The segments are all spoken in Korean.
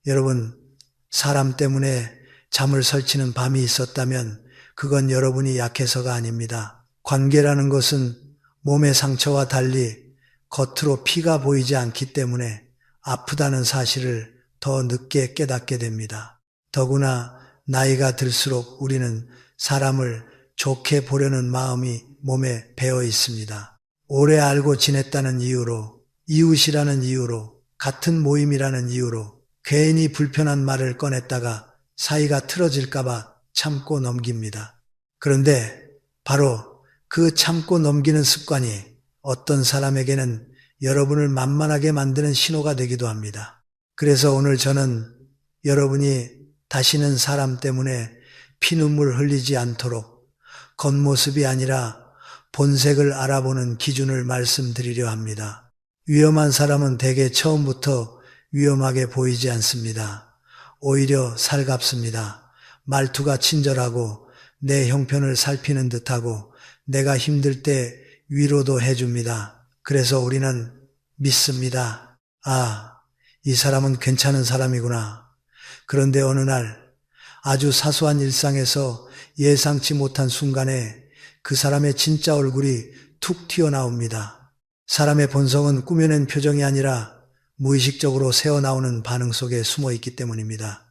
여러분, 사람 때문에 잠을 설치는 밤이 있었다면 그건 여러분이 약해서가 아닙니다. 관계라는 것은 몸의 상처와 달리 겉으로 피가 보이지 않기 때문에 아프다는 사실을 더 늦게 깨닫게 됩니다. 더구나 나이가 들수록 우리는 사람을 좋게 보려는 마음이 몸에 배어 있습니다. 오래 알고 지냈다는 이유로, 이웃이라는 이유로, 같은 모임이라는 이유로 괜히 불편한 말을 꺼냈다가 사이가 틀어질까봐 참고 넘깁니다. 그런데 바로 그 참고 넘기는 습관이 어떤 사람에게는 여러분을 만만하게 만드는 신호가 되기도 합니다. 그래서 오늘 저는 여러분이 다시는 사람 때문에 피눈물 흘리지 않도록 겉모습이 아니라 본색을 알아보는 기준을 말씀드리려 합니다. 위험한 사람은 대개 처음부터 위험하게 보이지 않습니다. 오히려 살갑습니다. 말투가 친절하고 내 형편을 살피는 듯하고 내가 힘들 때 위로도 해줍니다. 그래서 우리는 믿습니다. 아, 이 사람은 괜찮은 사람이구나. 그런데 어느 날 아주 사소한 일상에서 예상치 못한 순간에 그 사람의 진짜 얼굴이 툭 튀어나옵니다. 사람의 본성은 꾸며낸 표정이 아니라 무의식적으로 새어나오는 반응 속에 숨어 있기 때문입니다.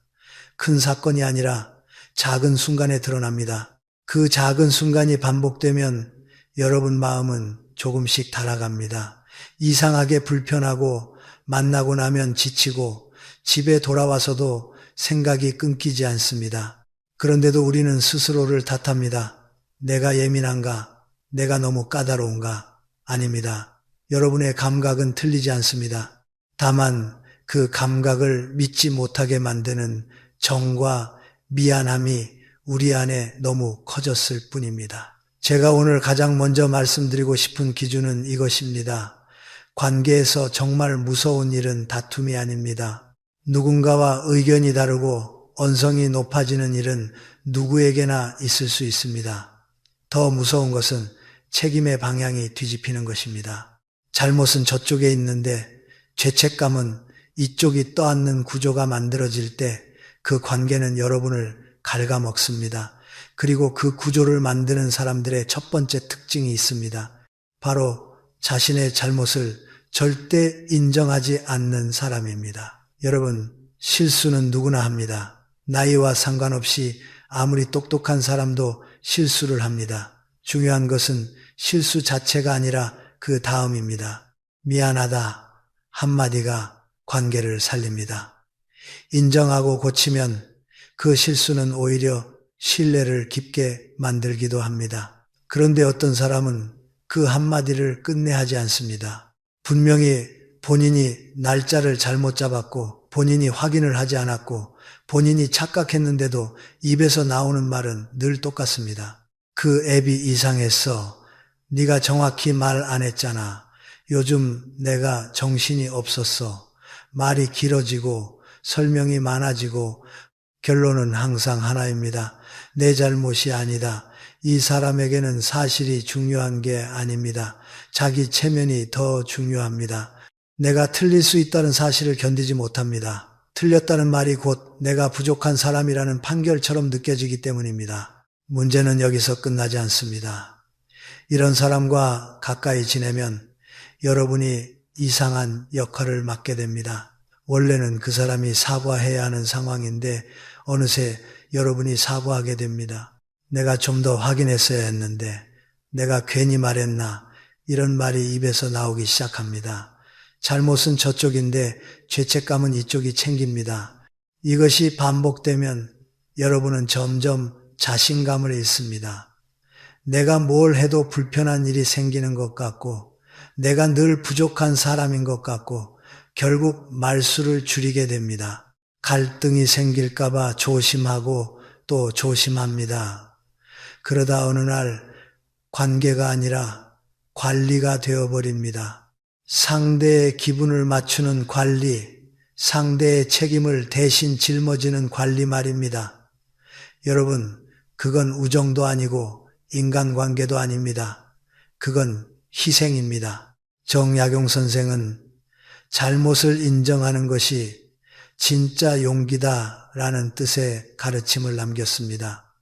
큰 사건이 아니라 작은 순간에 드러납니다. 그 작은 순간이 반복되면 여러분 마음은 조금씩 달아갑니다. 이상하게 불편하고 만나고 나면 지치고 집에 돌아와서도 생각이 끊기지 않습니다. 그런데도 우리는 스스로를 탓합니다. 내가 예민한가? 내가 너무 까다로운가? 아닙니다. 여러분의 감각은 틀리지 않습니다. 다만 그 감각을 믿지 못하게 만드는 정과 미안함이 우리 안에 너무 커졌을 뿐입니다. 제가 오늘 가장 먼저 말씀드리고 싶은 기준은 이것입니다. 관계에서 정말 무서운 일은 다툼이 아닙니다. 누군가와 의견이 다르고 언성이 높아지는 일은 누구에게나 있을 수 있습니다. 더 무서운 것은 책임의 방향이 뒤집히는 것입니다. 잘못은 저쪽에 있는데 죄책감은 이쪽이 떠안는 구조가 만들어질 때 그 관계는 여러분을 갉아먹습니다. 그리고 그 구조를 만드는 사람들의 첫 번째 특징이 있습니다. 바로 자신의 잘못을 절대 인정하지 않는 사람입니다. 여러분, 실수는 누구나 합니다. 나이와 상관없이 아무리 똑똑한 사람도 실수를 합니다. 중요한 것은 실수 자체가 아니라 그 다음입니다. 미안하다 한마디가 관계를 살립니다. 인정하고 고치면 그 실수는 오히려 신뢰를 깊게 만들기도 합니다. 그런데 어떤 사람은 그 한마디를 끝내 하지 않습니다. 분명히 본인이 날짜를 잘못 잡았고 본인이 확인을 하지 않았고 본인이 착각했는데도 입에서 나오는 말은 늘 똑같습니다. 그 앱이 이상했어. 네가 정확히 말 안 했잖아. 요즘 내가 정신이 없었어. 말이 길어지고 설명이 많아지고 결론은 항상 하나입니다. 내 잘못이 아니다. 이 사람에게는 사실이 중요한 게 아닙니다. 자기 체면이 더 중요합니다. 내가 틀릴 수 있다는 사실을 견디지 못합니다. 틀렸다는 말이 곧 내가 부족한 사람이라는 판결처럼 느껴지기 때문입니다. 문제는 여기서 끝나지 않습니다. 이런 사람과 가까이 지내면 여러분이 이상한 역할을 맡게 됩니다. 원래는 그 사람이 사과해야 하는 상황인데 어느새 여러분이 사과하게 됩니다. 내가 좀 더 확인했어야 했는데 내가 괜히 말했나 이런 말이 입에서 나오기 시작합니다. 잘못은 저쪽인데 죄책감은 이쪽이 챙깁니다. 이것이 반복되면 여러분은 점점 자신감을 잃습니다. 내가 뭘 해도 불편한 일이 생기는 것 같고 내가 늘 부족한 사람인 것 같고 결국 말수를 줄이게 됩니다. 갈등이 생길까봐 조심하고 또 조심합니다. 그러다 어느 날 관계가 아니라 관리가 되어버립니다. 상대의 기분을 맞추는 관리, 상대의 책임을 대신 짊어지는 관리 말입니다. 여러분, 그건 우정도 아니고 인간관계도 아닙니다. 그건 희생입니다. 정약용 선생은 잘못을 인정하는 것이 진짜 용기다 라는 뜻의 가르침을 남겼습니다.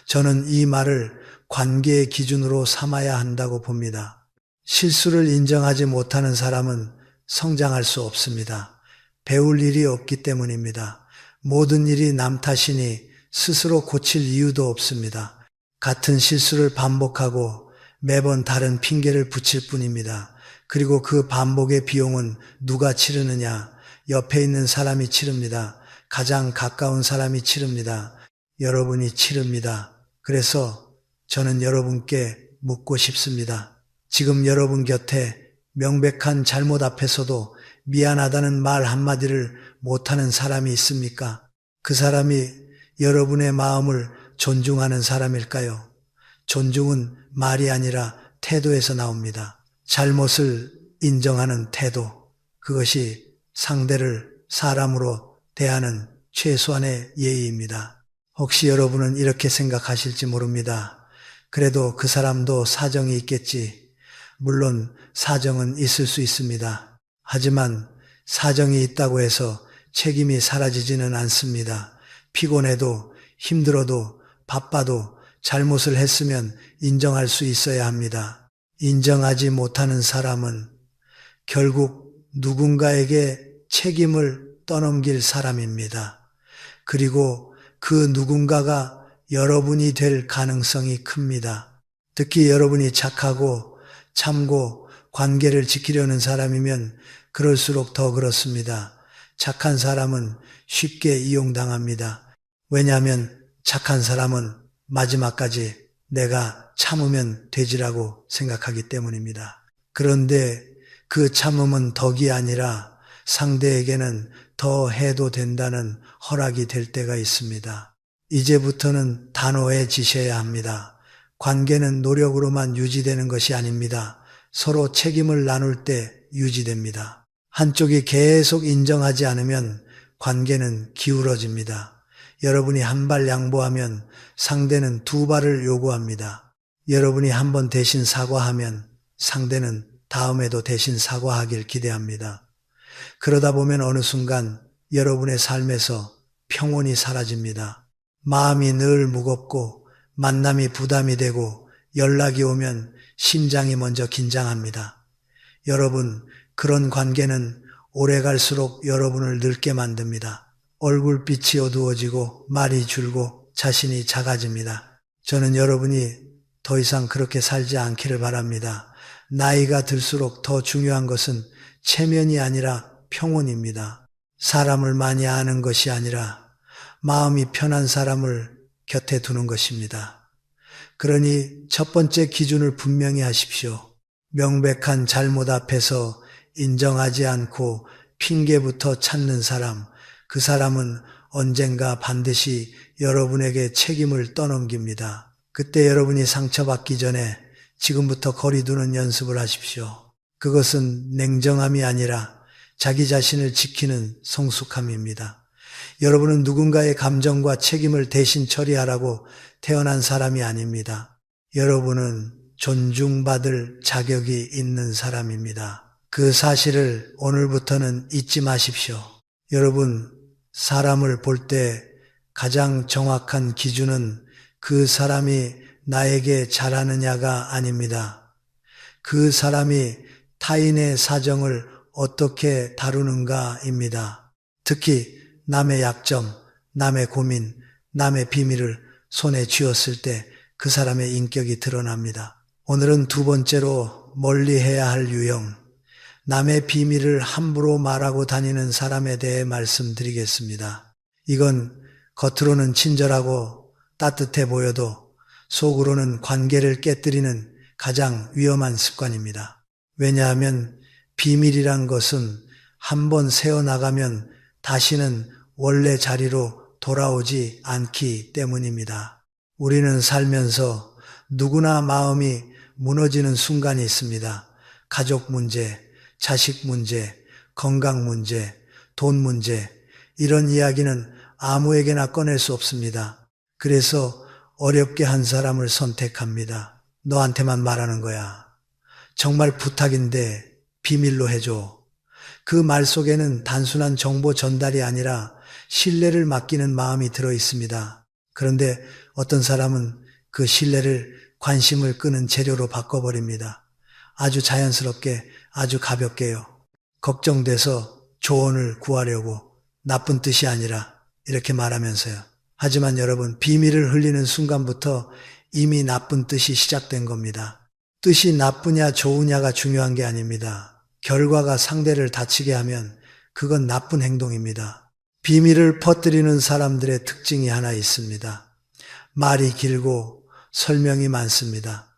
저는 이 말을 관계의 기준으로 삼아야 한다고 봅니다. 실수를 인정하지 못하는 사람은 성장할 수 없습니다. 배울 일이 없기 때문입니다. 모든 일이 남 탓이니 스스로 고칠 이유도 없습니다. 같은 실수를 반복하고 매번 다른 핑계를 붙일 뿐입니다. 그리고 그 반복의 비용은 누가 치르느냐? 옆에 있는 사람이 치릅니다. 가장 가까운 사람이 치릅니다. 여러분이 치릅니다. 그래서 저는 여러분께 묻고 싶습니다. 지금 여러분 곁에 명백한 잘못 앞에서도 미안하다는 말 한마디를 못하는 사람이 있습니까? 그 사람이 여러분의 마음을 존중하는 사람일까요? 존중은 말이 아니라 태도에서 나옵니다. 잘못을 인정하는 태도, 그것이 상대를 사람으로 대하는 최소한의 예의입니다. 혹시 여러분은 이렇게 생각하실지 모릅니다. 그래도 그 사람도 사정이 있겠지. 물론 사정은 있을 수 있습니다. 하지만 사정이 있다고 해서 책임이 사라지지는 않습니다. 피곤해도 힘들어도 바빠도 잘못을 했으면 인정할 수 있어야 합니다. 인정하지 못하는 사람은 결국 누군가에게 책임을 떠넘길 사람입니다. 그리고 그 누군가가 여러분이 될 가능성이 큽니다. 특히 여러분이 착하고 참고 관계를 지키려는 사람이면 그럴수록 더 그렇습니다. 착한 사람은 쉽게 이용당합니다. 왜냐하면 착한 사람은 마지막까지 내가 참으면 되지라고 생각하기 때문입니다. 그런데 그 참음은 덕이 아니라 상대에게는 더 해도 된다는 허락이 될 때가 있습니다. 이제부터는 단호해지셔야 합니다. 관계는 노력으로만 유지되는 것이 아닙니다. 서로 책임을 나눌 때 유지됩니다. 한쪽이 계속 인정하지 않으면 관계는 기울어집니다. 여러분이 한 발 양보하면 상대는 두 발을 요구합니다. 여러분이 한 번 대신 사과하면 상대는 다음에도 대신 사과하길 기대합니다. 그러다 보면 어느 순간 여러분의 삶에서 평온이 사라집니다. 마음이 늘 무겁고 만남이 부담이 되고 연락이 오면 심장이 먼저 긴장합니다. 여러분, 그런 관계는 오래 갈수록 여러분을 늙게 만듭니다. 얼굴빛이 어두워지고 말이 줄고 자신이 작아집니다. 저는 여러분이 더 이상 그렇게 살지 않기를 바랍니다. 나이가 들수록 더 중요한 것은 체면이 아니라 평온입니다. 사람을 많이 아는 것이 아니라 마음이 편한 사람을 곁에 두는 것입니다. 그러니 첫 번째 기준을 분명히 하십시오. 명백한 잘못 앞에서 인정하지 않고 핑계부터 찾는 사람, 그 사람은 언젠가 반드시 여러분에게 책임을 떠넘깁니다. 그때 여러분이 상처받기 전에 지금부터 거리 두는 연습을 하십시오. 그것은 냉정함이 아니라 자기 자신을 지키는 성숙함입니다. 여러분은 누군가의 감정과 책임을 대신 처리하라고 태어난 사람이 아닙니다. 여러분은 존중받을 자격이 있는 사람입니다. 그 사실을 오늘부터는 잊지 마십시오. 여러분, 사람을 볼 때 가장 정확한 기준은 그 사람이 나에게 잘하느냐가 아닙니다. 그 사람이 타인의 사정을 어떻게 다루는가입니다. 특히 남의 약점, 남의 고민, 남의 비밀을 손에 쥐었을 때 그 사람의 인격이 드러납니다. 오늘은 두 번째로 멀리해야 할 유형, 남의 비밀을 함부로 말하고 다니는 사람에 대해 말씀드리겠습니다. 이건 겉으로는 친절하고 따뜻해 보여도 속으로는 관계를 깨뜨리는 가장 위험한 습관입니다. 왜냐하면 비밀이란 것은 한번 새어나가면 다시는 원래 자리로 돌아오지 않기 때문입니다. 우리는 살면서 누구나 마음이 무너지는 순간이 있습니다. 가족 문제, 자식 문제, 건강 문제, 돈 문제, 이런 이야기는 아무에게나 꺼낼 수 없습니다. 그래서 어렵게 한 사람을 선택합니다. 너한테만 말하는 거야. 정말 부탁인데 비밀로 해줘. 그 말 속에는 단순한 정보 전달이 아니라 신뢰를 맡기는 마음이 들어 있습니다. 그런데 어떤 사람은 그 신뢰를 관심을 끄는 재료로 바꿔버립니다. 아주 자연스럽게, 아주 가볍게요. 걱정돼서 조언을 구하려고, 나쁜 뜻이 아니라 이렇게 말하면서요. 하지만 여러분, 비밀을 흘리는 순간부터 이미 나쁜 뜻이 시작된 겁니다. 뜻이 나쁘냐 좋으냐가 중요한 게 아닙니다. 결과가 상대를 다치게 하면 그건 나쁜 행동입니다. 비밀을 퍼뜨리는 사람들의 특징이 하나 있습니다. 말이 길고 설명이 많습니다.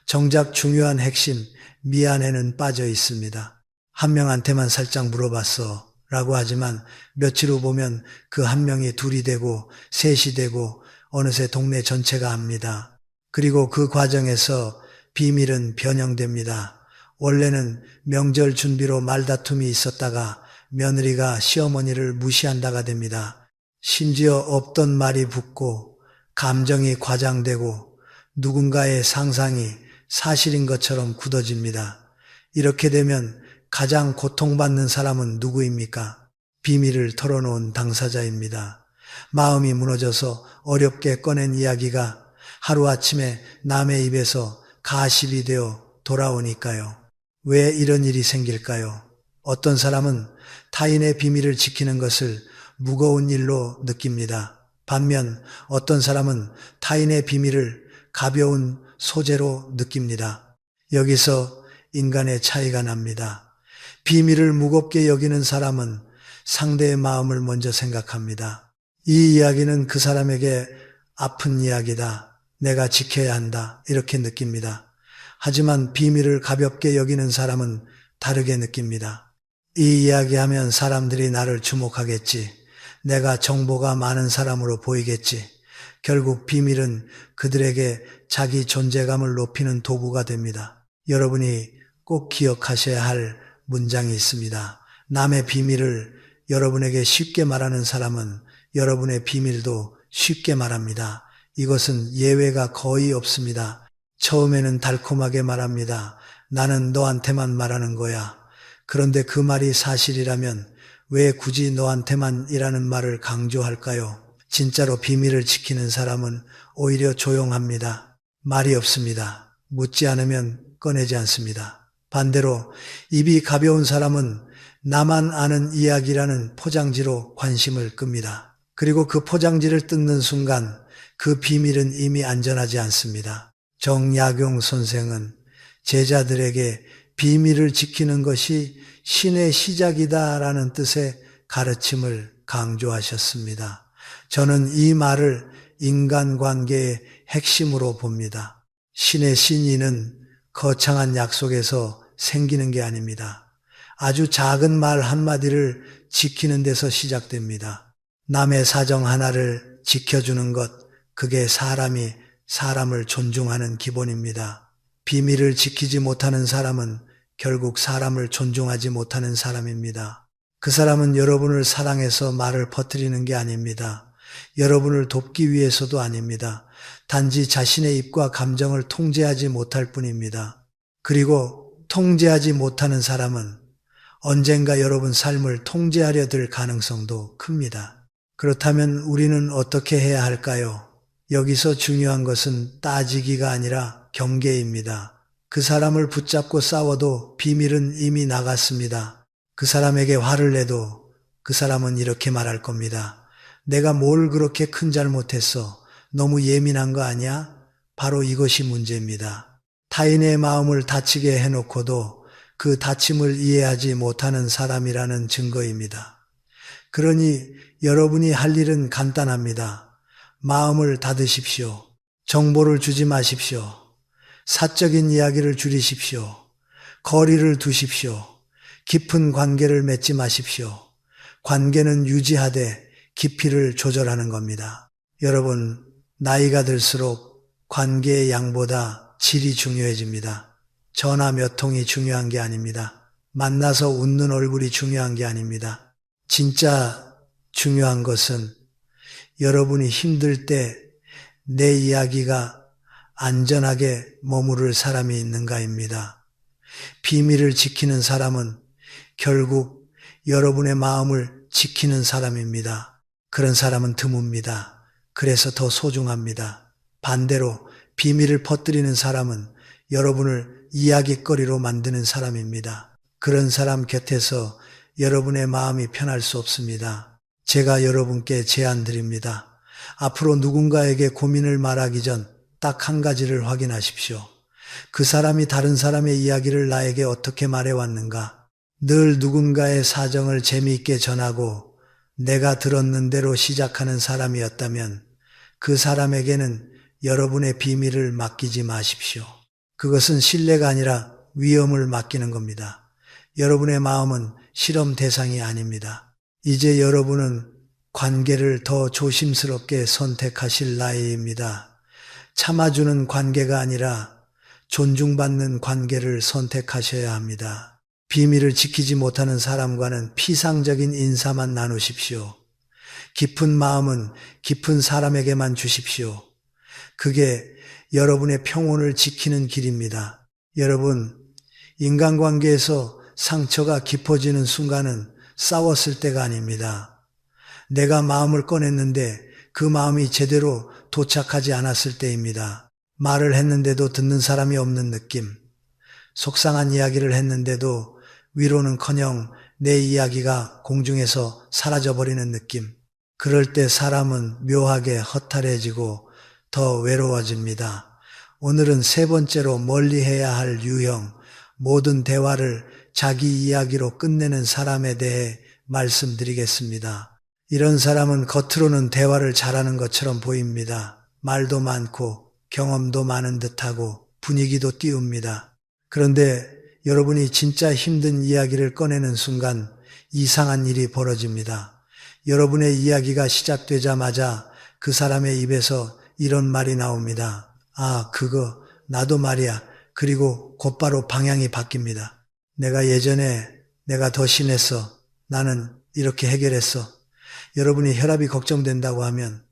정작 중요한 핵심, 미안해는 빠져 있습니다. 한 명한테만 살짝 물어봤어 라고 하지만 며칠 후 보면 그 한 명이 둘이 되고 셋이 되고 어느새 동네 전체가 압니다. 그리고 그 과정에서 비밀은 변형됩니다. 원래는 명절 준비로 말다툼이 있었다가 며느리가 시어머니를 무시한다가 됩니다. 심지어 없던 말이 붙고 감정이 과장되고 누군가의 상상이 사실인 것처럼 굳어집니다. 이렇게 되면 가장 고통받는 사람은 누구입니까? 비밀을 털어놓은 당사자입니다. 마음이 무너져서 어렵게 꺼낸 이야기가 하루아침에 남의 입에서 가십이 되어 돌아오니까요. 왜 이런 일이 생길까요? 어떤 사람은 타인의 비밀을 지키는 것을 무거운 일로 느낍니다. 반면 어떤 사람은 타인의 비밀을 가벼운 소재로 느낍니다. 여기서 인간의 차이가 납니다. 비밀을 무겁게 여기는 사람은 상대의 마음을 먼저 생각합니다. 이 이야기는 그 사람에게 아픈 이야기다. 내가 지켜야 한다. 이렇게 느낍니다. 하지만 비밀을 가볍게 여기는 사람은 다르게 느낍니다. 이 이야기하면 사람들이 나를 주목하겠지. 내가 정보가 많은 사람으로 보이겠지. 결국 비밀은 그들에게 자기 존재감을 높이는 도구가 됩니다. 여러분이 꼭 기억하셔야 할 문장이 있습니다. 남의 비밀을 여러분에게 쉽게 말하는 사람은 여러분의 비밀도 쉽게 말합니다. 이것은 예외가 거의 없습니다. 처음에는 달콤하게 말합니다. 나는 너한테만 말하는 거야. 그런데 그 말이 사실이라면 왜 굳이 너한테만이라는 말을 강조할까요? 진짜로 비밀을 지키는 사람은 오히려 조용합니다. 말이 없습니다. 묻지 않으면 꺼내지 않습니다. 반대로 입이 가벼운 사람은 나만 아는 이야기라는 포장지로 관심을 끕니다. 그리고 그 포장지를 뜯는 순간 그 비밀은 이미 안전하지 않습니다. 정약용 선생은 제자들에게 비밀을 지키는 것이 신의 시작이다라는 뜻의 가르침을 강조하셨습니다. 저는 이 말을 인간관계의 핵심으로 봅니다. 신의 신의는 거창한 약속에서 생기는 게 아닙니다. 아주 작은 말 한마디를 지키는 데서 시작됩니다. 남의 사정 하나를 지켜주는 것, 그게 사람이 사람을 존중하는 기본입니다. 비밀을 지키지 못하는 사람은 결국 사람을 존중하지 못하는 사람입니다. 그 사람은 여러분을 사랑해서 말을 퍼뜨리는 게 아닙니다. 여러분을 돕기 위해서도 아닙니다. 단지 자신의 입과 감정을 통제하지 못할 뿐입니다. 그리고 통제하지 못하는 사람은 언젠가 여러분 삶을 통제하려 들 가능성도 큽니다. 그렇다면 우리는 어떻게 해야 할까요? 여기서 중요한 것은 따지기가 아니라 경계입니다. 그 사람을 붙잡고 싸워도 비밀은 이미 나갔습니다. 그 사람에게 화를 내도 그 사람은 이렇게 말할 겁니다. 내가 뭘 그렇게 큰 잘못했어? 너무 예민한 거 아니야? 바로 이것이 문제입니다. 타인의 마음을 다치게 해놓고도 그 다침을 이해하지 못하는 사람이라는 증거입니다. 그러니 여러분이 할 일은 간단합니다. 마음을 닫으십시오. 정보를 주지 마십시오. 사적인 이야기를 줄이십시오. 거리를 두십시오. 깊은 관계를 맺지 마십시오. 관계는 유지하되 깊이를 조절하는 겁니다. 여러분, 나이가 들수록 관계의 양보다 질이 중요해집니다. 전화 몇 통이 중요한 게 아닙니다. 만나서 웃는 얼굴이 중요한 게 아닙니다. 진짜 중요한 것은 여러분이 힘들 때 내 이야기가 안전하게 머무를 사람이 있는가입니다. 비밀을 지키는 사람은 결국 여러분의 마음을 지키는 사람입니다. 그런 사람은 드뭅니다. 그래서 더 소중합니다. 반대로 비밀을 퍼뜨리는 사람은 여러분을 이야깃거리로 만드는 사람입니다. 그런 사람 곁에서 여러분의 마음이 편할 수 없습니다. 제가 여러분께 제안 드립니다. 앞으로 누군가에게 고민을 말하기 전 딱 한 가지를 확인하십시오. 그 사람이 다른 사람의 이야기를 나에게 어떻게 말해왔는가? 늘 누군가의 사정을 재미있게 전하고 내가 들었는 대로 시작하는 사람이었다면 그 사람에게는 여러분의 비밀을 맡기지 마십시오. 그것은 신뢰가 아니라 위험을 맡기는 겁니다. 여러분의 마음은 실험 대상이 아닙니다. 이제 여러분은 관계를 더 조심스럽게 선택하실 나이입니다. 참아주는 관계가 아니라 존중받는 관계를 선택하셔야 합니다. 비밀을 지키지 못하는 사람과는 피상적인 인사만 나누십시오. 깊은 마음은 깊은 사람에게만 주십시오. 그게 여러분의 평온을 지키는 길입니다. 여러분, 인간관계에서 상처가 깊어지는 순간은 싸웠을 때가 아닙니다. 내가 마음을 꺼냈는데 그 마음이 제대로 도착하지 않았을 때입니다. 말을 했는데도 듣는 사람이 없는 느낌, 속상한 이야기를 했는데도 위로는커녕 내 이야기가 공중에서 사라져버리는 느낌. 그럴 때 사람은 묘하게 허탈해지고 더 외로워집니다. 오늘은 세 번째로 멀리해야 할 유형, 모든 대화를 자기 이야기로 끝내는 사람에 대해 말씀드리겠습니다. 이런 사람은 겉으로는 대화를 잘하는 것처럼 보입니다. 말도 많고 경험도 많은 듯하고 분위기도 띄웁니다. 그런데 여러분이 진짜 힘든 이야기를 꺼내는 순간 이상한 일이 벌어집니다. 여러분의 이야기가 시작되자마자 그 사람의 입에서 이런 말이 나옵니다. 아, 그거 나도 말이야. 그리고 곧바로 방향이 바뀝니다. 내가 예전에 내가 더 심했어. 나는 이렇게 해결했어. 여러분이 혈압이 걱정된다고 하면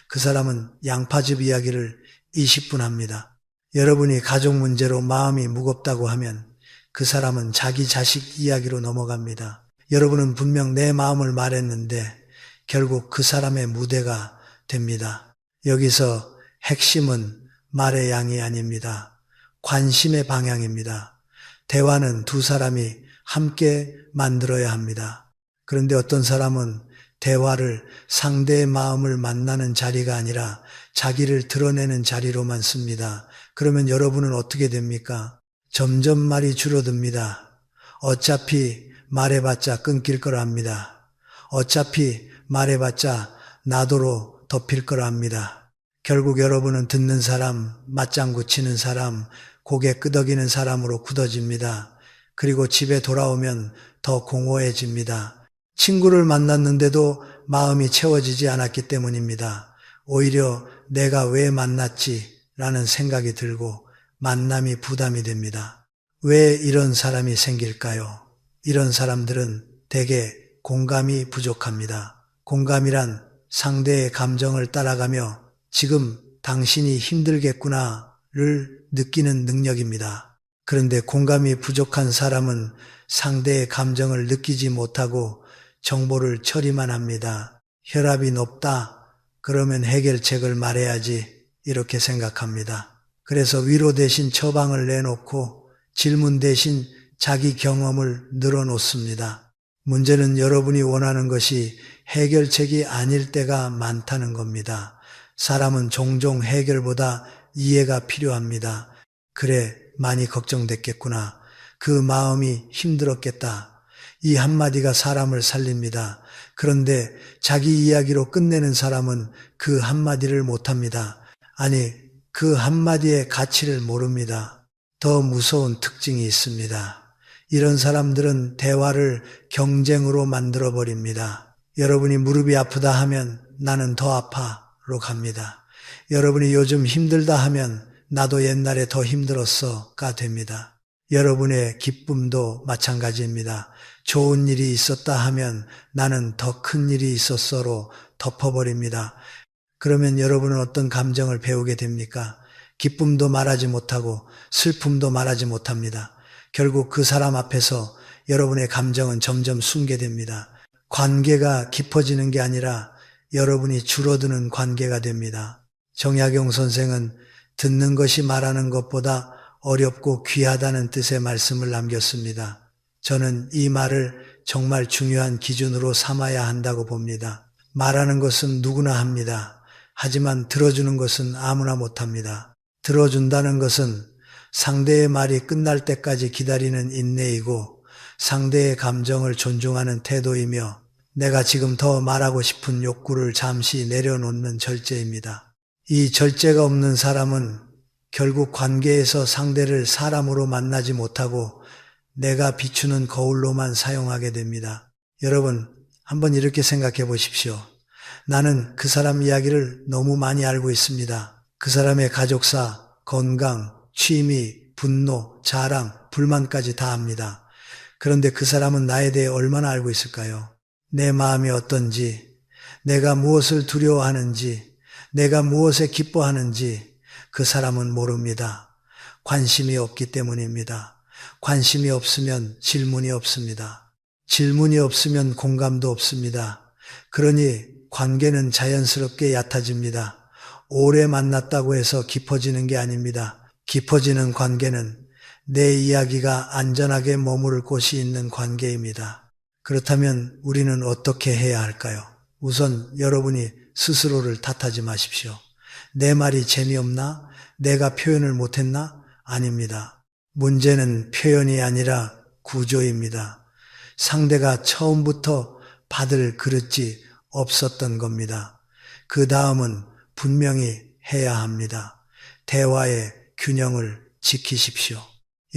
그 사람은 양파즙 이야기를 20분 합니다. 여러분이 가족 문제로 마음이 무겁다고 하면 그 사람은 자기 자식 이야기로 넘어갑니다. 여러분은 분명 내 마음을 말했는데 결국 그 사람의 무대가 됩니다. 여기서 핵심은 말의 양이 아닙니다. 관심의 방향입니다. 대화는 두 사람이 함께 만들어야 합니다. 그런데 어떤 사람은 대화를 상대의 마음을 만나는 자리가 아니라 자기를 드러내는 자리로만 씁니다. 그러면 여러분은 어떻게 됩니까? 점점 말이 줄어듭니다. 어차피 말해봤자 끊길 거라 합니다. 어차피 말해봤자 나도로 덮일 거라 합니다. 결국 여러분은 듣는 사람, 맞장구 치는 사람, 고개 끄덕이는 사람으로 굳어집니다. 그리고 집에 돌아오면 더 공허해집니다. 친구를 만났는데도 마음이 채워지지 않았기 때문입니다. 오히려 내가 왜 만났지? 라는 생각이 들고 만남이 부담이 됩니다. 왜 이런 사람이 생길까요? 이런 사람들은 대개 공감이 부족합니다. 공감이란 상대의 감정을 따라가며 지금 당신이 힘들겠구나를 느끼는 능력입니다. 그런데 공감이 부족한 사람은 상대의 감정을 느끼지 못하고 정보를 처리만 합니다. 혈압이 높다? 그러면 해결책을 말해야지 이렇게 생각합니다. 그래서 위로 대신 처방을 내놓고 질문 대신 자기 경험을 늘어놓습니다. 문제는 여러분이 원하는 것이 해결책이 아닐 때가 많다는 겁니다. 사람은 종종 해결보다 이해가 필요합니다. 그래, 많이 걱정됐겠구나. 그 마음이 힘들었겠다. 이 한마디가 사람을 살립니다. 그런데 자기 이야기로 끝내는 사람은 그 한마디를 못합니다. 아니, 그 한마디의 가치를 모릅니다. 더 무서운 특징이 있습니다. 이런 사람들은 대화를 경쟁으로 만들어버립니다. 여러분이 무릎이 아프다 하면 나는 더 아파로 갑니다. 여러분이 요즘 힘들다 하면 나도 옛날에 더 힘들었어가 됩니다. 여러분의 기쁨도 마찬가지입니다. 좋은 일이 있었다 하면 나는 더 큰 일이 있었어로 덮어버립니다. 그러면 여러분은 어떤 감정을 배우게 됩니까? 기쁨도 말하지 못하고 슬픔도 말하지 못합니다. 결국 그 사람 앞에서 여러분의 감정은 점점 숨게됩니다. 관계가 깊어지는 게 아니라 여러분이 줄어드는 관계가 됩니다. 정약용 선생은 듣는 것이 말하는 것보다 어렵고 귀하다는 뜻의 말씀을 남겼습니다. 저는 이 말을 정말 중요한 기준으로 삼아야 한다고 봅니다. 말하는 것은 누구나 합니다. 하지만 들어주는 것은 아무나 못합니다. 들어준다는 것은 상대의 말이 끝날 때까지 기다리는 인내이고 상대의 감정을 존중하는 태도이며 내가 지금 더 말하고 싶은 욕구를 잠시 내려놓는 절제입니다. 이 절제가 없는 사람은 결국 관계에서 상대를 사람으로 만나지 못하고 내가 비추는 거울로만 사용하게 됩니다. 여러분, 한번 이렇게 생각해 보십시오. 나는 그 사람 이야기를 너무 많이 알고 있습니다. 그 사람의 가족사, 건강, 취미, 분노, 자랑, 불만까지 다 압니다. 그런데 그 사람은 나에 대해 얼마나 알고 있을까요? 내 마음이 어떤지, 내가 무엇을 두려워하는지, 내가 무엇에 기뻐하는지 그 사람은 모릅니다. 관심이 없기 때문입니다. 관심이 없으면 질문이 없습니다. 질문이 없으면 공감도 없습니다. 그러니 관계는 자연스럽게 얕아집니다. 오래 만났다고 해서 깊어지는 게 아닙니다. 깊어지는 관계는 내 이야기가 안전하게 머무를 곳이 있는 관계입니다. 그렇다면 우리는 어떻게 해야 할까요? 우선 여러분이 스스로를 탓하지 마십시오. 내 말이 재미없나? 내가 표현을 못했나? 아닙니다. 문제는 표현이 아니라 구조입니다. 상대가 처음부터 받을 그릇이 없었던 겁니다. 그 다음은 분명히 해야 합니다. 대화의 균형을 지키십시오.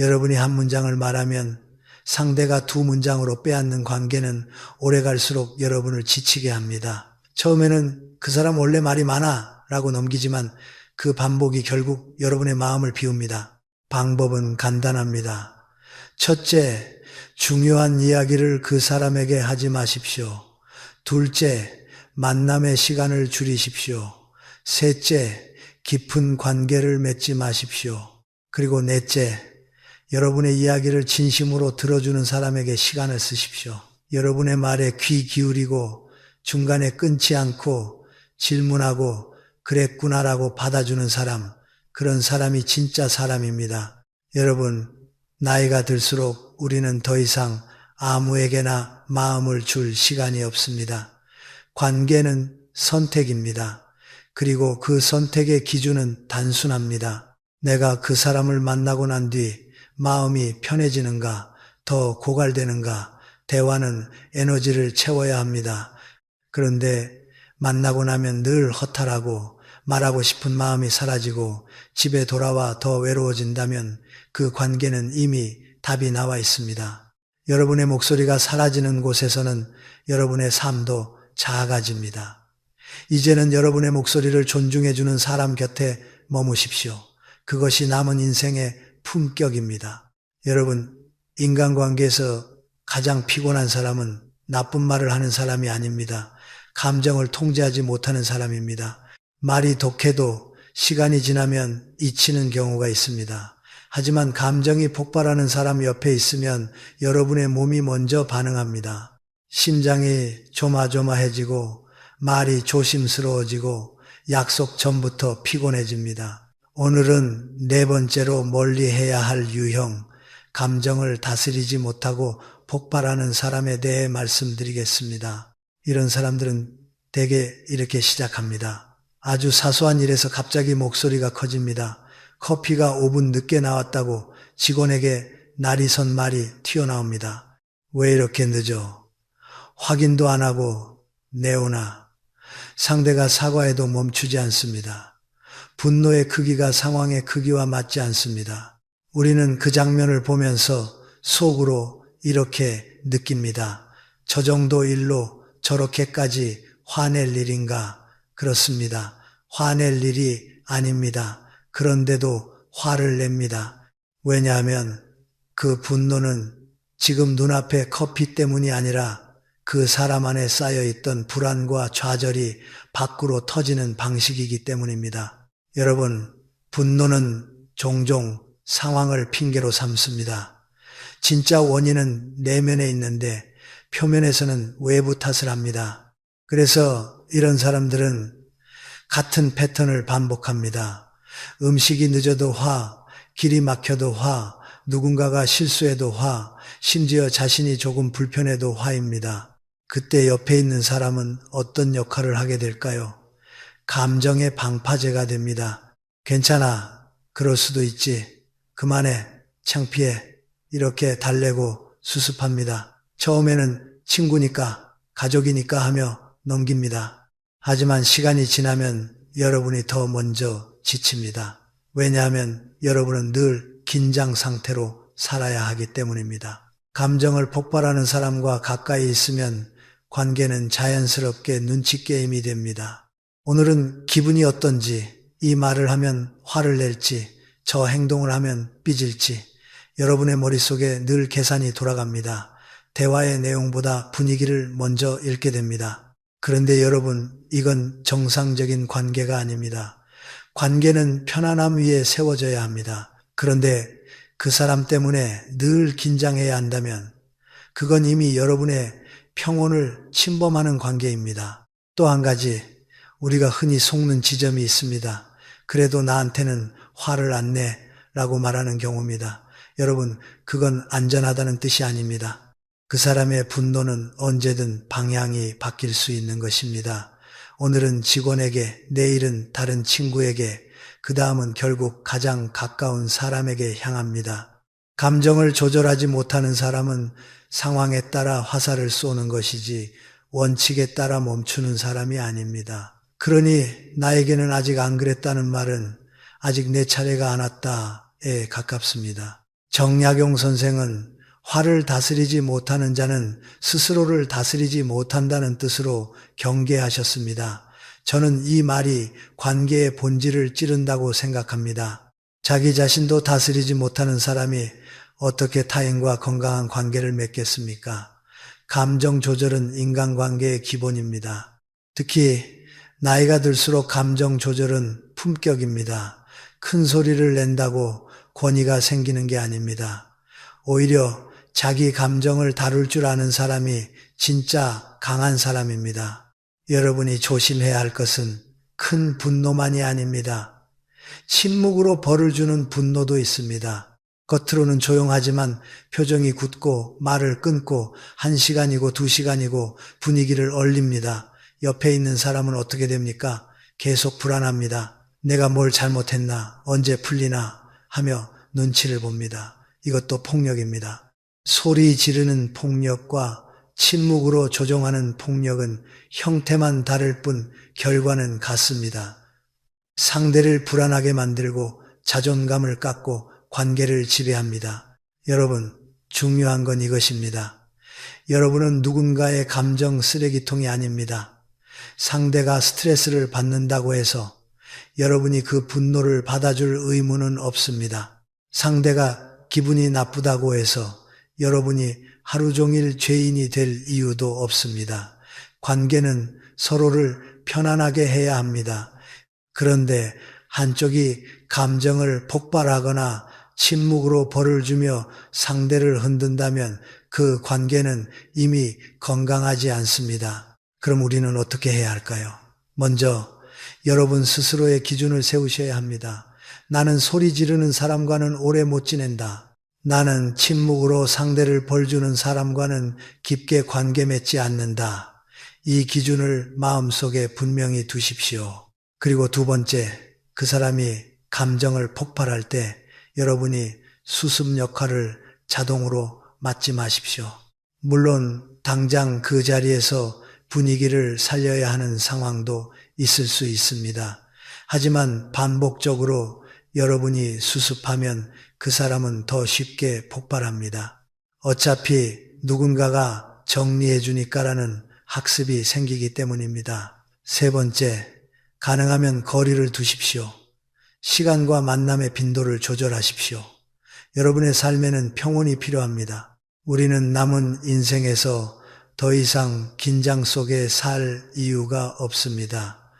여러분이 한 문장을 말하면 상대가 두 문장으로 빼앗는 관계는 오래 갈수록 여러분을 지치게 합니다. 처음에는 그 사람 원래 말이 많아 라고 넘기지만 그 반복이 결국 여러분의 마음을 비웁니다. 방법은 간단합니다. 첫째, 중요한 이야기를 그 사람에게 하지 마십시오. 둘째, 만남의 시간을 줄이십시오. 셋째, 깊은 관계를 맺지 마십시오. 그리고 넷째, 여러분의 이야기를 진심으로 들어주는 사람에게 시간을 쓰십시오. 여러분의 말에 귀 기울이고 중간에 끊지 않고 질문하고 그랬구나라고 받아주는 사람, 그런 사람이 진짜 사람입니다. 여러분, 나이가 들수록 우리는 더 이상 아무에게나 마음을 줄 시간이 없습니다. 관계는 선택입니다. 그리고 그 선택의 기준은 단순합니다. 내가 그 사람을 만나고 난 뒤 마음이 편해지는가, 더 고갈되는가, 대화는 에너지를 채워야 합니다. 그런데 만나고 나면 늘 허탈하고 말하고 싶은 마음이 사라지고 집에 돌아와 더 외로워진다면 그 관계는 이미 답이 나와 있습니다. 여러분의 목소리가 사라지는 곳에서는 여러분의 삶도 작아집니다. 이제는 여러분의 목소리를 존중해주는 사람 곁에 머무십시오. 그것이 남은 인생의 품격입니다. 여러분, 인간관계에서 가장 피곤한 사람은 나쁜 말을 하는 사람이 아닙니다. 감정을 통제하지 못하는 사람입니다. 말이 독해도 시간이 지나면 잊히는 경우가 있습니다. 하지만 감정이 폭발하는 사람 옆에 있으면 여러분의 몸이 먼저 반응합니다. 심장이 조마조마해지고 말이 조심스러워지고 약속 전부터 피곤해집니다. 오늘은 네 번째로 멀리해야 할 유형, 감정을 다스리지 못하고 폭발하는 사람에 대해 말씀드리겠습니다. 이런 사람들은 대개 이렇게 시작합니다. 아주 사소한 일에서 갑자기 목소리가 커집니다. 커피가 5분 늦게 나왔다고 직원에게 날이 선 말이 튀어나옵니다. 왜 이렇게 늦어? 확인도 안 하고 내오나. 상대가 사과해도 멈추지 않습니다. 분노의 크기가 상황의 크기와 맞지 않습니다. 우리는 그 장면을 보면서 속으로 이렇게 느낍니다. 저 정도 일로 저렇게까지 화낼 일인가? 그렇습니다. 화낼 일이 아닙니다. 그런데도 화를 냅니다. 왜냐하면 그 분노는 지금 눈앞에 커피 때문이 아니라 그 사람 안에 쌓여있던 불안과 좌절이 밖으로 터지는 방식이기 때문입니다. 여러분, 분노는 종종 상황을 핑계로 삼습니다. 진짜 원인은 내면에 있는데 표면에서는 외부 탓을 합니다. 그래서 이런 사람들은 같은 패턴을 반복합니다. 음식이 늦어도 화, 길이 막혀도 화, 누군가가 실수해도 화, 심지어 자신이 조금 불편해도 화입니다. 그때 옆에 있는 사람은 어떤 역할을 하게 될까요? 감정의 방파제가 됩니다. 괜찮아. 그럴 수도 있지. 그만해. 창피해. 이렇게 달래고 수습합니다. 처음에는 친구니까, 가족이니까 하며 넘깁니다. 하지만 시간이 지나면 여러분이 더 먼저 지칩니다. 왜냐하면 여러분은 늘 긴장 상태로 살아야 하기 때문입니다. 감정을 폭발하는 사람과 가까이 있으면 관계는 자연스럽게 눈치 게임이 됩니다. 오늘은 기분이 어떤지, 이 말을 하면 화를 낼지, 저 행동을 하면 삐질지, 여러분의 머릿속에 늘 계산이 돌아갑니다. 대화의 내용보다 분위기를 먼저 읽게 됩니다. 그런데 여러분, 이건 정상적인 관계가 아닙니다. 관계는 편안함 위에 세워져야 합니다. 그런데 그 사람 때문에 늘 긴장해야 한다면 그건 이미 여러분의 평온을 침범하는 관계입니다. 또 한 가지, 우리가 흔히 속는 지점이 있습니다. 그래도 나한테는 화를 안 내 라고 말하는 경우입니다. 여러분, 그건 안전하다는 뜻이 아닙니다. 그 사람의 분노는 언제든 방향이 바뀔 수 있는 것입니다. 오늘은 직원에게, 내일은 다른 친구에게, 그 다음은 결국 가장 가까운 사람에게 향합니다. 감정을 조절하지 못하는 사람은 상황에 따라 화살을 쏘는 것이지 원칙에 따라 멈추는 사람이 아닙니다. 그러니 나에게는 아직 안 그랬다는 말은 아직 내 차례가 안 왔다에 가깝습니다. 정약용 선생은 화를 다스리지 못하는 자는 스스로를 다스리지 못한다는 뜻으로 경계하셨습니다. 저는 이 말이 관계의 본질을 찌른다고 생각합니다. 자기 자신도 다스리지 못하는 사람이 어떻게 타인과 건강한 관계를 맺겠습니까? 감정 조절은 인간관계의 기본입니다. 특히 나이가 들수록 감정 조절은 품격입니다. 큰 소리를 낸다고 권위가 생기는 게 아닙니다. 오히려 자기 감정을 다룰 줄 아는 사람이 진짜 강한 사람입니다. 여러분이 조심해야 할 것은 큰 분노만이 아닙니다. 침묵으로 벌을 주는 분노도 있습니다. 겉으로는 조용하지만 표정이 굳고 말을 끊고 1시간이고 2시간이고 분위기를 얼립니다. 옆에 있는 사람은 어떻게 됩니까? 계속 불안합니다. 내가 뭘 잘못했나? 언제 풀리나? 하며 눈치를 봅니다. 이것도 폭력입니다. 소리 지르는 폭력과 침묵으로 조종하는 폭력은 형태만 다를 뿐 결과는 같습니다. 상대를 불안하게 만들고 자존감을 깎고 관계를 지배합니다. 여러분, 중요한 건 이것입니다. 여러분은 누군가의 감정 쓰레기통이 아닙니다. 상대가 스트레스를 받는다고 해서 여러분이 그 분노를 받아줄 의무는 없습니다. 상대가 기분이 나쁘다고 해서 여러분이 하루 종일 죄인이 될 이유도 없습니다. 관계는 서로를 편안하게 해야 합니다. 그런데 한쪽이 감정을 폭발하거나 침묵으로 벌을 주며 상대를 흔든다면 그 관계는 이미 건강하지 않습니다. 그럼 우리는 어떻게 해야 할까요? 먼저 여러분 스스로의 기준을 세우셔야 합니다. 나는 소리 지르는 사람과는 오래 못 지낸다. 나는 침묵으로 상대를 벌주는 사람과는 깊게 관계 맺지 않는다. 이 기준을 마음속에 분명히 두십시오. 그리고 두 번째, 그 사람이 감정을 폭발할 때 여러분이 수습 역할을 자동으로 맡지 마십시오. 물론 당장 그 자리에서 분위기를 살려야 하는 상황도 있을 수 있습니다. 하지만 반복적으로 여러분이 수습하면 그 사람은 더 쉽게 폭발합니다. 어차피 누군가가 정리해 주니까라는 학습이 생기기 때문입니다. 세 번째, 가능하면 거리를 두십시오. 시간과 만남의 빈도를 조절하십시오. 여러분의 삶에는 평온이 필요합니다. 우리는 남은 인생에서 더 이상 긴장 속에 살 이유가 없습니다.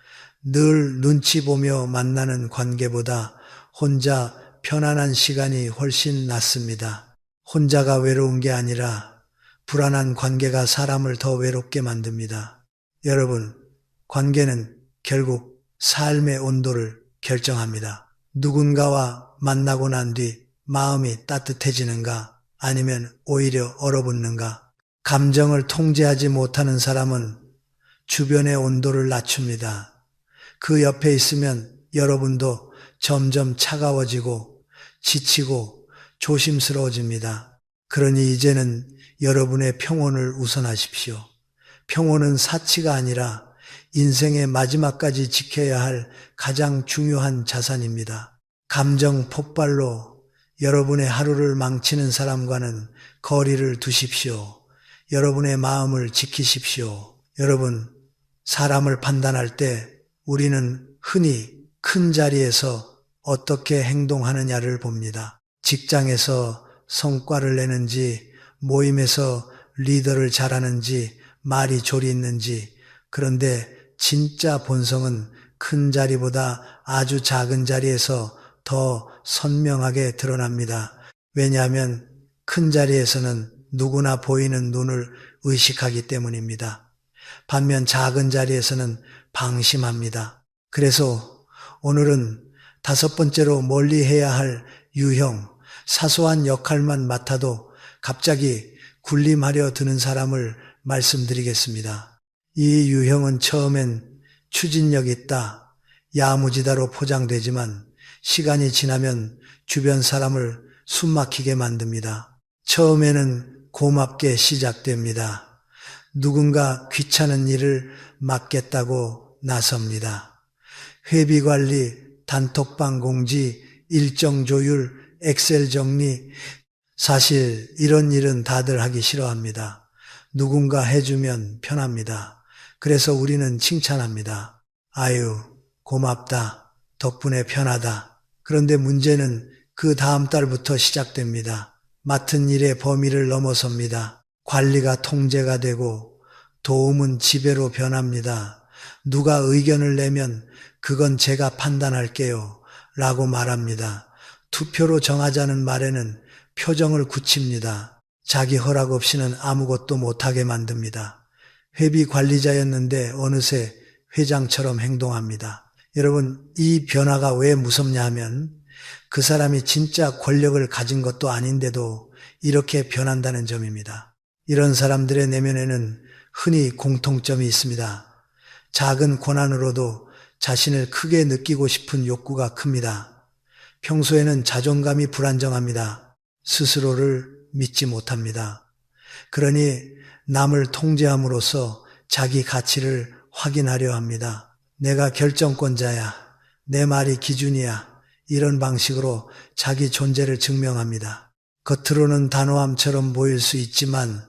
늘 눈치 보며 만나는 관계보다 혼자 편안한 시간이 훨씬 낫습니다. 혼자가 외로운 게 아니라 불안한 관계가 사람을 더 외롭게 만듭니다. 여러분, 관계는 결국 삶의 온도를 결정합니다. 누군가와 만나고 난 뒤 마음이 따뜻해지는가 아니면 오히려 얼어붙는가. 감정을 통제하지 못하는 사람은 주변의 온도를 낮춥니다. 그 옆에 있으면 여러분도 점점 차가워지고 지치고 조심스러워집니다. 그러니 이제는 여러분의 평온을 우선하십시오. 평온은 사치가 아니라 인생의 마지막까지 지켜야 할 가장 중요한 자산입니다. 감정 폭발로 여러분의 하루를 망치는 사람과는 거리를 두십시오. 여러분의 마음을 지키십시오. 여러분, 사람을 판단할 때 우리는 흔히 큰 자리에서 어떻게 행동하느냐를 봅니다. 직장에서 성과를 내는지, 모임에서 리더를 잘하는지, 말이 조리 있는지. 그런데 진짜 본성은 큰 자리보다 아주 작은 자리에서 더 선명하게 드러납니다. 왜냐하면 큰 자리에서는 누구나 보이는 눈을 의식하기 때문입니다. 반면 작은 자리에서는 방심합니다. 그래서 오늘은 5번째로 멀리 해야 할 유형, 사소한 역할만 맡아도 갑자기 군림하려 드는 사람을 말씀드리겠습니다. 이 유형은 처음엔 추진력 있다, 야무지다로 포장되지만 시간이 지나면 주변 사람을 숨막히게 만듭니다. 처음에는 고맙게 시작됩니다. 누군가 귀찮은 일을 맡겠다고 나섭니다. 회비관리, 단톡방 공지, 일정 조율, 엑셀 정리. 사실 이런 일은 다들 하기 싫어합니다. 누군가 해주면 편합니다. 그래서 우리는 칭찬합니다. 아유, 고맙다. 덕분에 편하다. 그런데 문제는 그 다음 달부터 시작됩니다. 맡은 일의 범위를 넘어섭니다. 관리가 통제가 되고 도움은 지배로 변합니다. 누가 의견을 내면 그건 제가 판단할게요 라고 말합니다. 투표로 정하자는 말에는 표정을 굳힙니다. 자기 허락 없이는 아무것도 못하게 만듭니다. 회비 관리자였는데 어느새 회장처럼 행동합니다. 여러분, 이 변화가 왜 무섭냐 하면 그 사람이 진짜 권력을 가진 것도 아닌데도 이렇게 변한다는 점입니다. 이런 사람들의 내면에는 흔히 공통점이 있습니다. 작은 고난으로도 자신을 크게 느끼고 싶은 욕구가 큽니다. 평소에는 자존감이 불안정합니다. 스스로를 믿지 못합니다. 그러니 남을 통제함으로써 자기 가치를 확인하려 합니다. 내가 결정권자야. 내 말이 기준이야. 이런 방식으로 자기 존재를 증명합니다. 겉으로는 단호함처럼 보일 수 있지만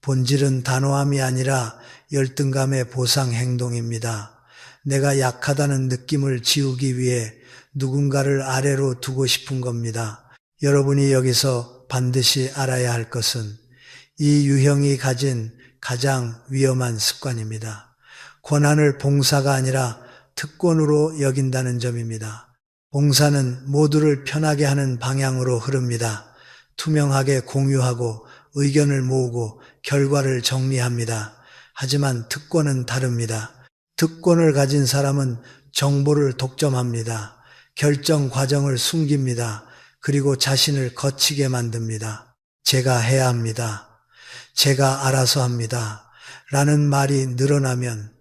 본질은 단호함이 아니라 열등감의 보상 행동입니다. 내가 약하다는 느낌을 지우기 위해 누군가를 아래로 두고 싶은 겁니다. 여러분이 여기서 반드시 알아야 할 것은 이 유형이 가진 가장 위험한 습관입니다. 권한을 봉사가 아니라 특권으로 여긴다는 점입니다. 봉사는 모두를 편하게 하는 방향으로 흐릅니다. 투명하게 공유하고 의견을 모으고 결과를 정리합니다. 하지만 특권은 다릅니다. 특권을 가진 사람은 정보를 독점합니다. 결정 과정을 숨깁니다. 그리고 자신을 거치게 만듭니다. 제가 해야 합니다. 제가 알아서 합니다. 라는 말이 늘어나면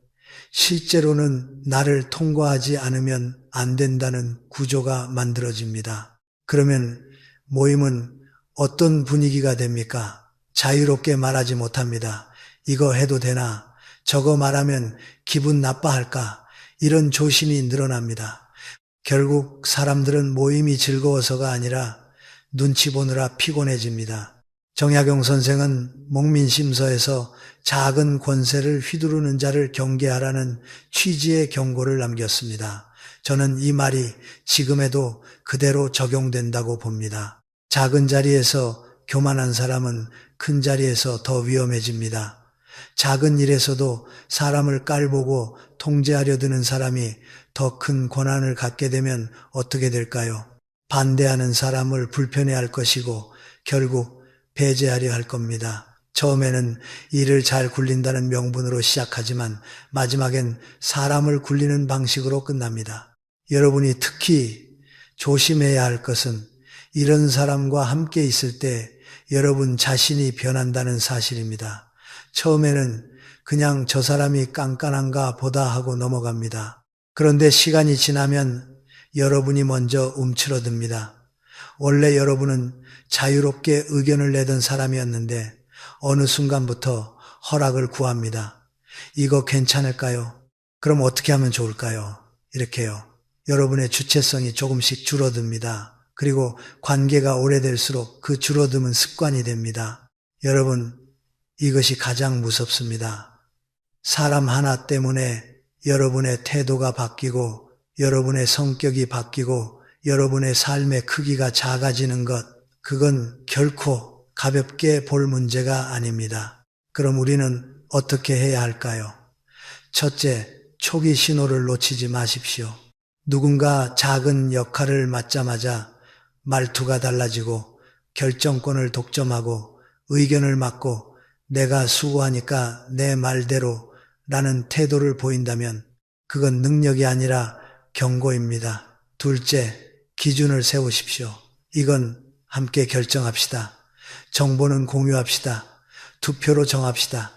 실제로는 나를 통과하지 않으면 안 된다는 구조가 만들어집니다. 그러면 모임은 어떤 분위기가 됩니까? 자유롭게 말하지 못합니다. 이거 해도 되나? 저거 말하면 기분 나빠할까? 이런 조심이 늘어납니다. 결국 사람들은 모임이 즐거워서가 아니라 눈치 보느라 피곤해집니다. 정약용 선생은 목민심서에서 작은 권세를 휘두르는 자를 경계하라는 취지의 경고를 남겼습니다. 저는 이 말이 지금에도 그대로 적용된다고 봅니다. 작은 자리에서 교만한 사람은 큰 자리에서 더 위험해집니다. 작은 일에서도 사람을 깔보고 통제하려 드는 사람이 더 큰 권한을 갖게 되면 어떻게 될까요? 반대하는 사람을 불편해할 것이고 결국 배제하려 할 겁니다. 처음에는 일을 잘 굴린다는 명분으로 시작하지만 마지막엔 사람을 굴리는 방식으로 끝납니다. 여러분이 특히 조심해야 할 것은 이런 사람과 함께 있을 때 여러분 자신이 변한다는 사실입니다. 처음에는 그냥 저 사람이 깐깐한가 보다 하고 넘어갑니다. 그런데 시간이 지나면 여러분이 먼저 움츠러듭니다. 원래 여러분은 자유롭게 의견을 내던 사람이었는데 어느 순간부터 허락을 구합니다. 이거 괜찮을까요? 그럼 어떻게 하면 좋을까요? 이렇게요. 여러분의 주체성이 조금씩 줄어듭니다. 그리고 관계가 오래될수록 그 줄어듦은 습관이 됩니다. 여러분, 이것이 가장 무섭습니다. 사람 하나 때문에 여러분의 태도가 바뀌고 여러분의 성격이 바뀌고 여러분의 삶의 크기가 작아지는 것, 그건 결코 가볍게 볼 문제가 아닙니다. 그럼 우리는 어떻게 해야 할까요? 첫째, 초기 신호를 놓치지 마십시오. 누군가 작은 역할을 맡자마자 말투가 달라지고 결정권을 독점하고 의견을 맡고 내가 수고하니까 내 말대로 라는 태도를 보인다면 그건 능력이 아니라 경고입니다. 둘째, 기준을 세우십시오. 이건 함께 결정합시다. 정보는 공유합시다. 투표로 정합시다.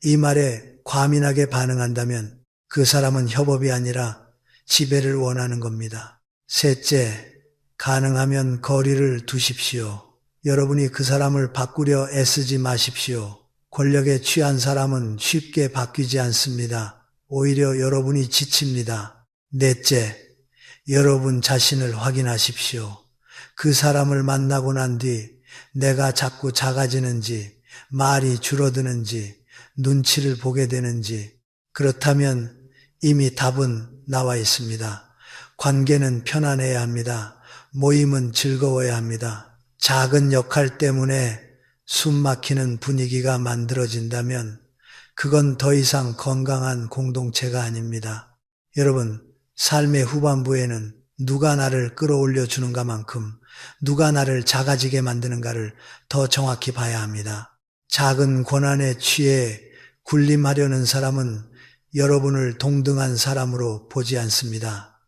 이 말에 과민하게 반응한다면 그 사람은 협업이 아니라 지배를 원하는 겁니다. 셋째, 가능하면 거리를 두십시오. 여러분이 그 사람을 바꾸려 애쓰지 마십시오. 권력에 취한 사람은 쉽게 바뀌지 않습니다. 오히려 여러분이 지칩니다. 넷째, 여러분 자신을 확인하십시오. 그 사람을 만나고 난 뒤 내가 자꾸 작아지는지, 말이 줄어드는지, 눈치를 보게 되는지, 그렇다면 이미 답은 나와 있습니다. 관계는 편안해야 합니다. 모임은 즐거워야 합니다. 작은 역할 때문에 숨 막히는 분위기가 만들어진다면 그건 더 이상 건강한 공동체가 아닙니다. 여러분, 삶의 후반부에는 누가 나를 끌어올려 주는가만큼 누가 나를 작아지게 만드는가를 더 정확히 봐야 합니다. 작은 권한에 취해 군림하려는 사람은 여러분을 동등한 사람으로 보지 않습니다.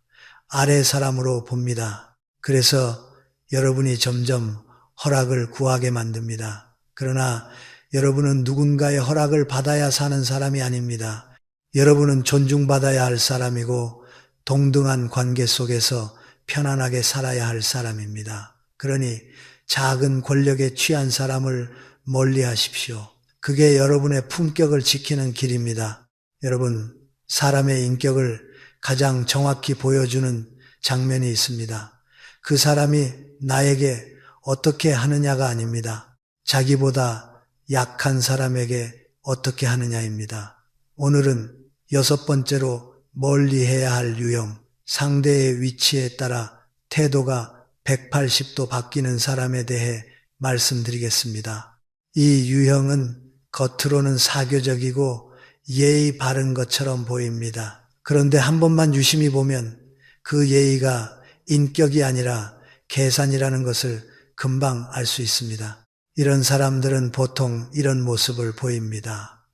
아래 사람으로 봅니다. 그래서 여러분이 점점 허락을 구하게 만듭니다. 그러나 여러분은 누군가의 허락을 받아야 사는 사람이 아닙니다. 여러분은 존중받아야 할 사람이고 동등한 관계 속에서 편안하게 살아야 할 사람입니다. 그러니 작은 권력에 취한 사람을 멀리 하십시오. 그게 여러분의 품격을 지키는 길입니다. 여러분, 사람의 인격을 가장 정확히 보여주는 장면이 있습니다. 그 사람이 나에게 어떻게 하느냐가 아닙니다. 자기보다 약한 사람에게 어떻게 하느냐입니다. 오늘은 6번째로 멀리 해야 할 유형, 상대의 위치에 따라 태도가 180도 바뀌는 사람에 대해 말씀드리겠습니다. 이 유형은 겉으로는 사교적이고 예의 바른 것처럼 보입니다. 그런데 한 번만 유심히 보면 그 예의가 인격이 아니라 계산이라는 것을 금방 알 수 있습니다. 이런 사람들은 보통 이런 모습을 보입니다.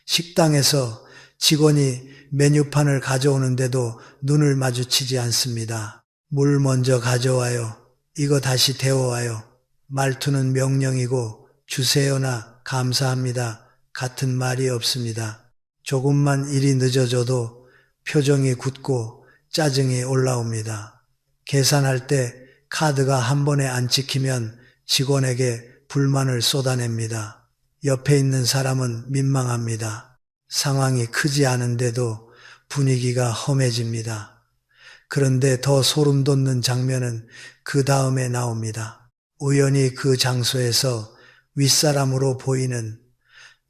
식당에서 직원이 메뉴판을 가져오는데도 눈을 마주치지 않습니다. 물 먼저 가져와요. 이거 다시 데워와요. 말투는 명령이고 주세요나 감사합니다. 같은 말이 없습니다. 조금만 일이 늦어져도 표정이 굳고 짜증이 올라옵니다. 계산할 때 카드가 한 번에 안 찍히면 직원에게 불만을 쏟아냅니다. 옆에 있는 사람은 민망합니다. 상황이 크지 않은데도 분위기가 험해집니다. 그런데 더 소름 돋는 장면은 그 다음에 나옵니다. 우연히 그 장소에서 윗사람으로 보이는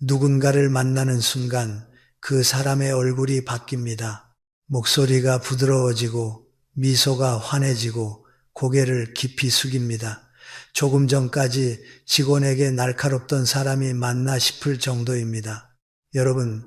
누군가를 만나는 순간 그 사람의 얼굴이 바뀝니다. 목소리가 부드러워지고 미소가 환해지고 고개를 깊이 숙입니다. 조금 전까지 직원에게 날카롭던 사람이 맞나 싶을 정도입니다. 여러분,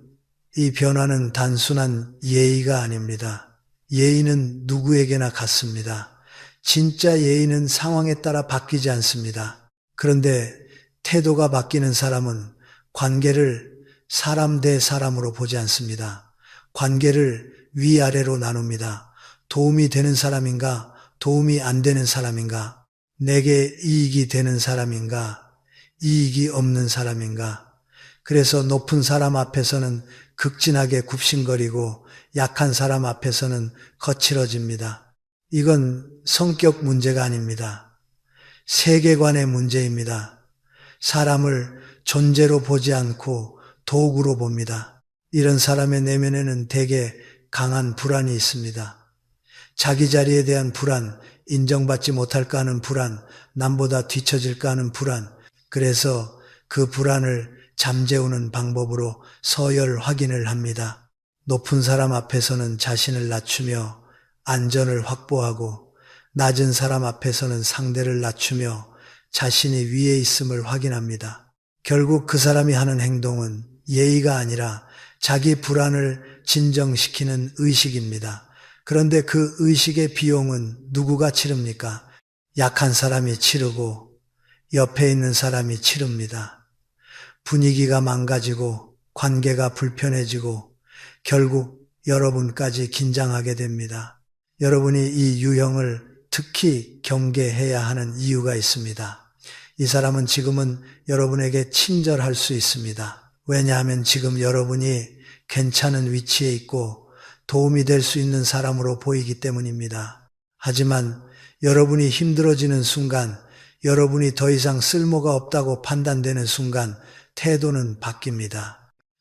이 변화는 단순한 예의가 아닙니다. 예의는 누구에게나 같습니다. 진짜 예의는 상황에 따라 바뀌지 않습니다. 그런데 태도가 바뀌는 사람은 관계를 사람 대 사람으로 보지 않습니다. 관계를 위아래로 나눕니다. 도움이 되는 사람인가, 도움이 안 되는 사람인가, 내게 이익이 되는 사람인가, 이익이 없는 사람인가. 그래서 높은 사람 앞에서는 극진하게 굽신거리고 약한 사람 앞에서는 거칠어집니다. 이건 성격 문제가 아닙니다. 세계관의 문제입니다. 사람을 존재로 보지 않고 도구로 봅니다. 이런 사람의 내면에는 대개 강한 불안이 있습니다. 자기 자리에 대한 불안, 인정받지 못할까 하는 불안, 남보다 뒤처질까 하는 불안. 그래서 그 불안을 잠재우는 방법으로 서열 확인을 합니다. 높은 사람 앞에서는 자신을 낮추며 안전을 확보하고 낮은 사람 앞에서는 상대를 낮추며 자신이 위에 있음을 확인합니다. 결국 그 사람이 하는 행동은 예의가 아니라 자기 불안을 진정시키는 의식입니다. 그런데 그 의식의 비용은 누구가 치릅니까? 약한 사람이 치르고 옆에 있는 사람이 치릅니다. 분위기가 망가지고 관계가 불편해지고 결국 여러분까지 긴장하게 됩니다. 여러분이 이 유형을 특히 경계해야 하는 이유가 있습니다. 이 사람은 지금은 여러분에게 친절할 수 있습니다. 왜냐하면 지금 여러분이 괜찮은 위치에 있고 도움이 될 수 있는 사람으로 보이기 때문입니다. 하지만 여러분이 힘들어지는 순간, 여러분이 더 이상 쓸모가 없다고 판단되는 순간 태도는 바뀝니다.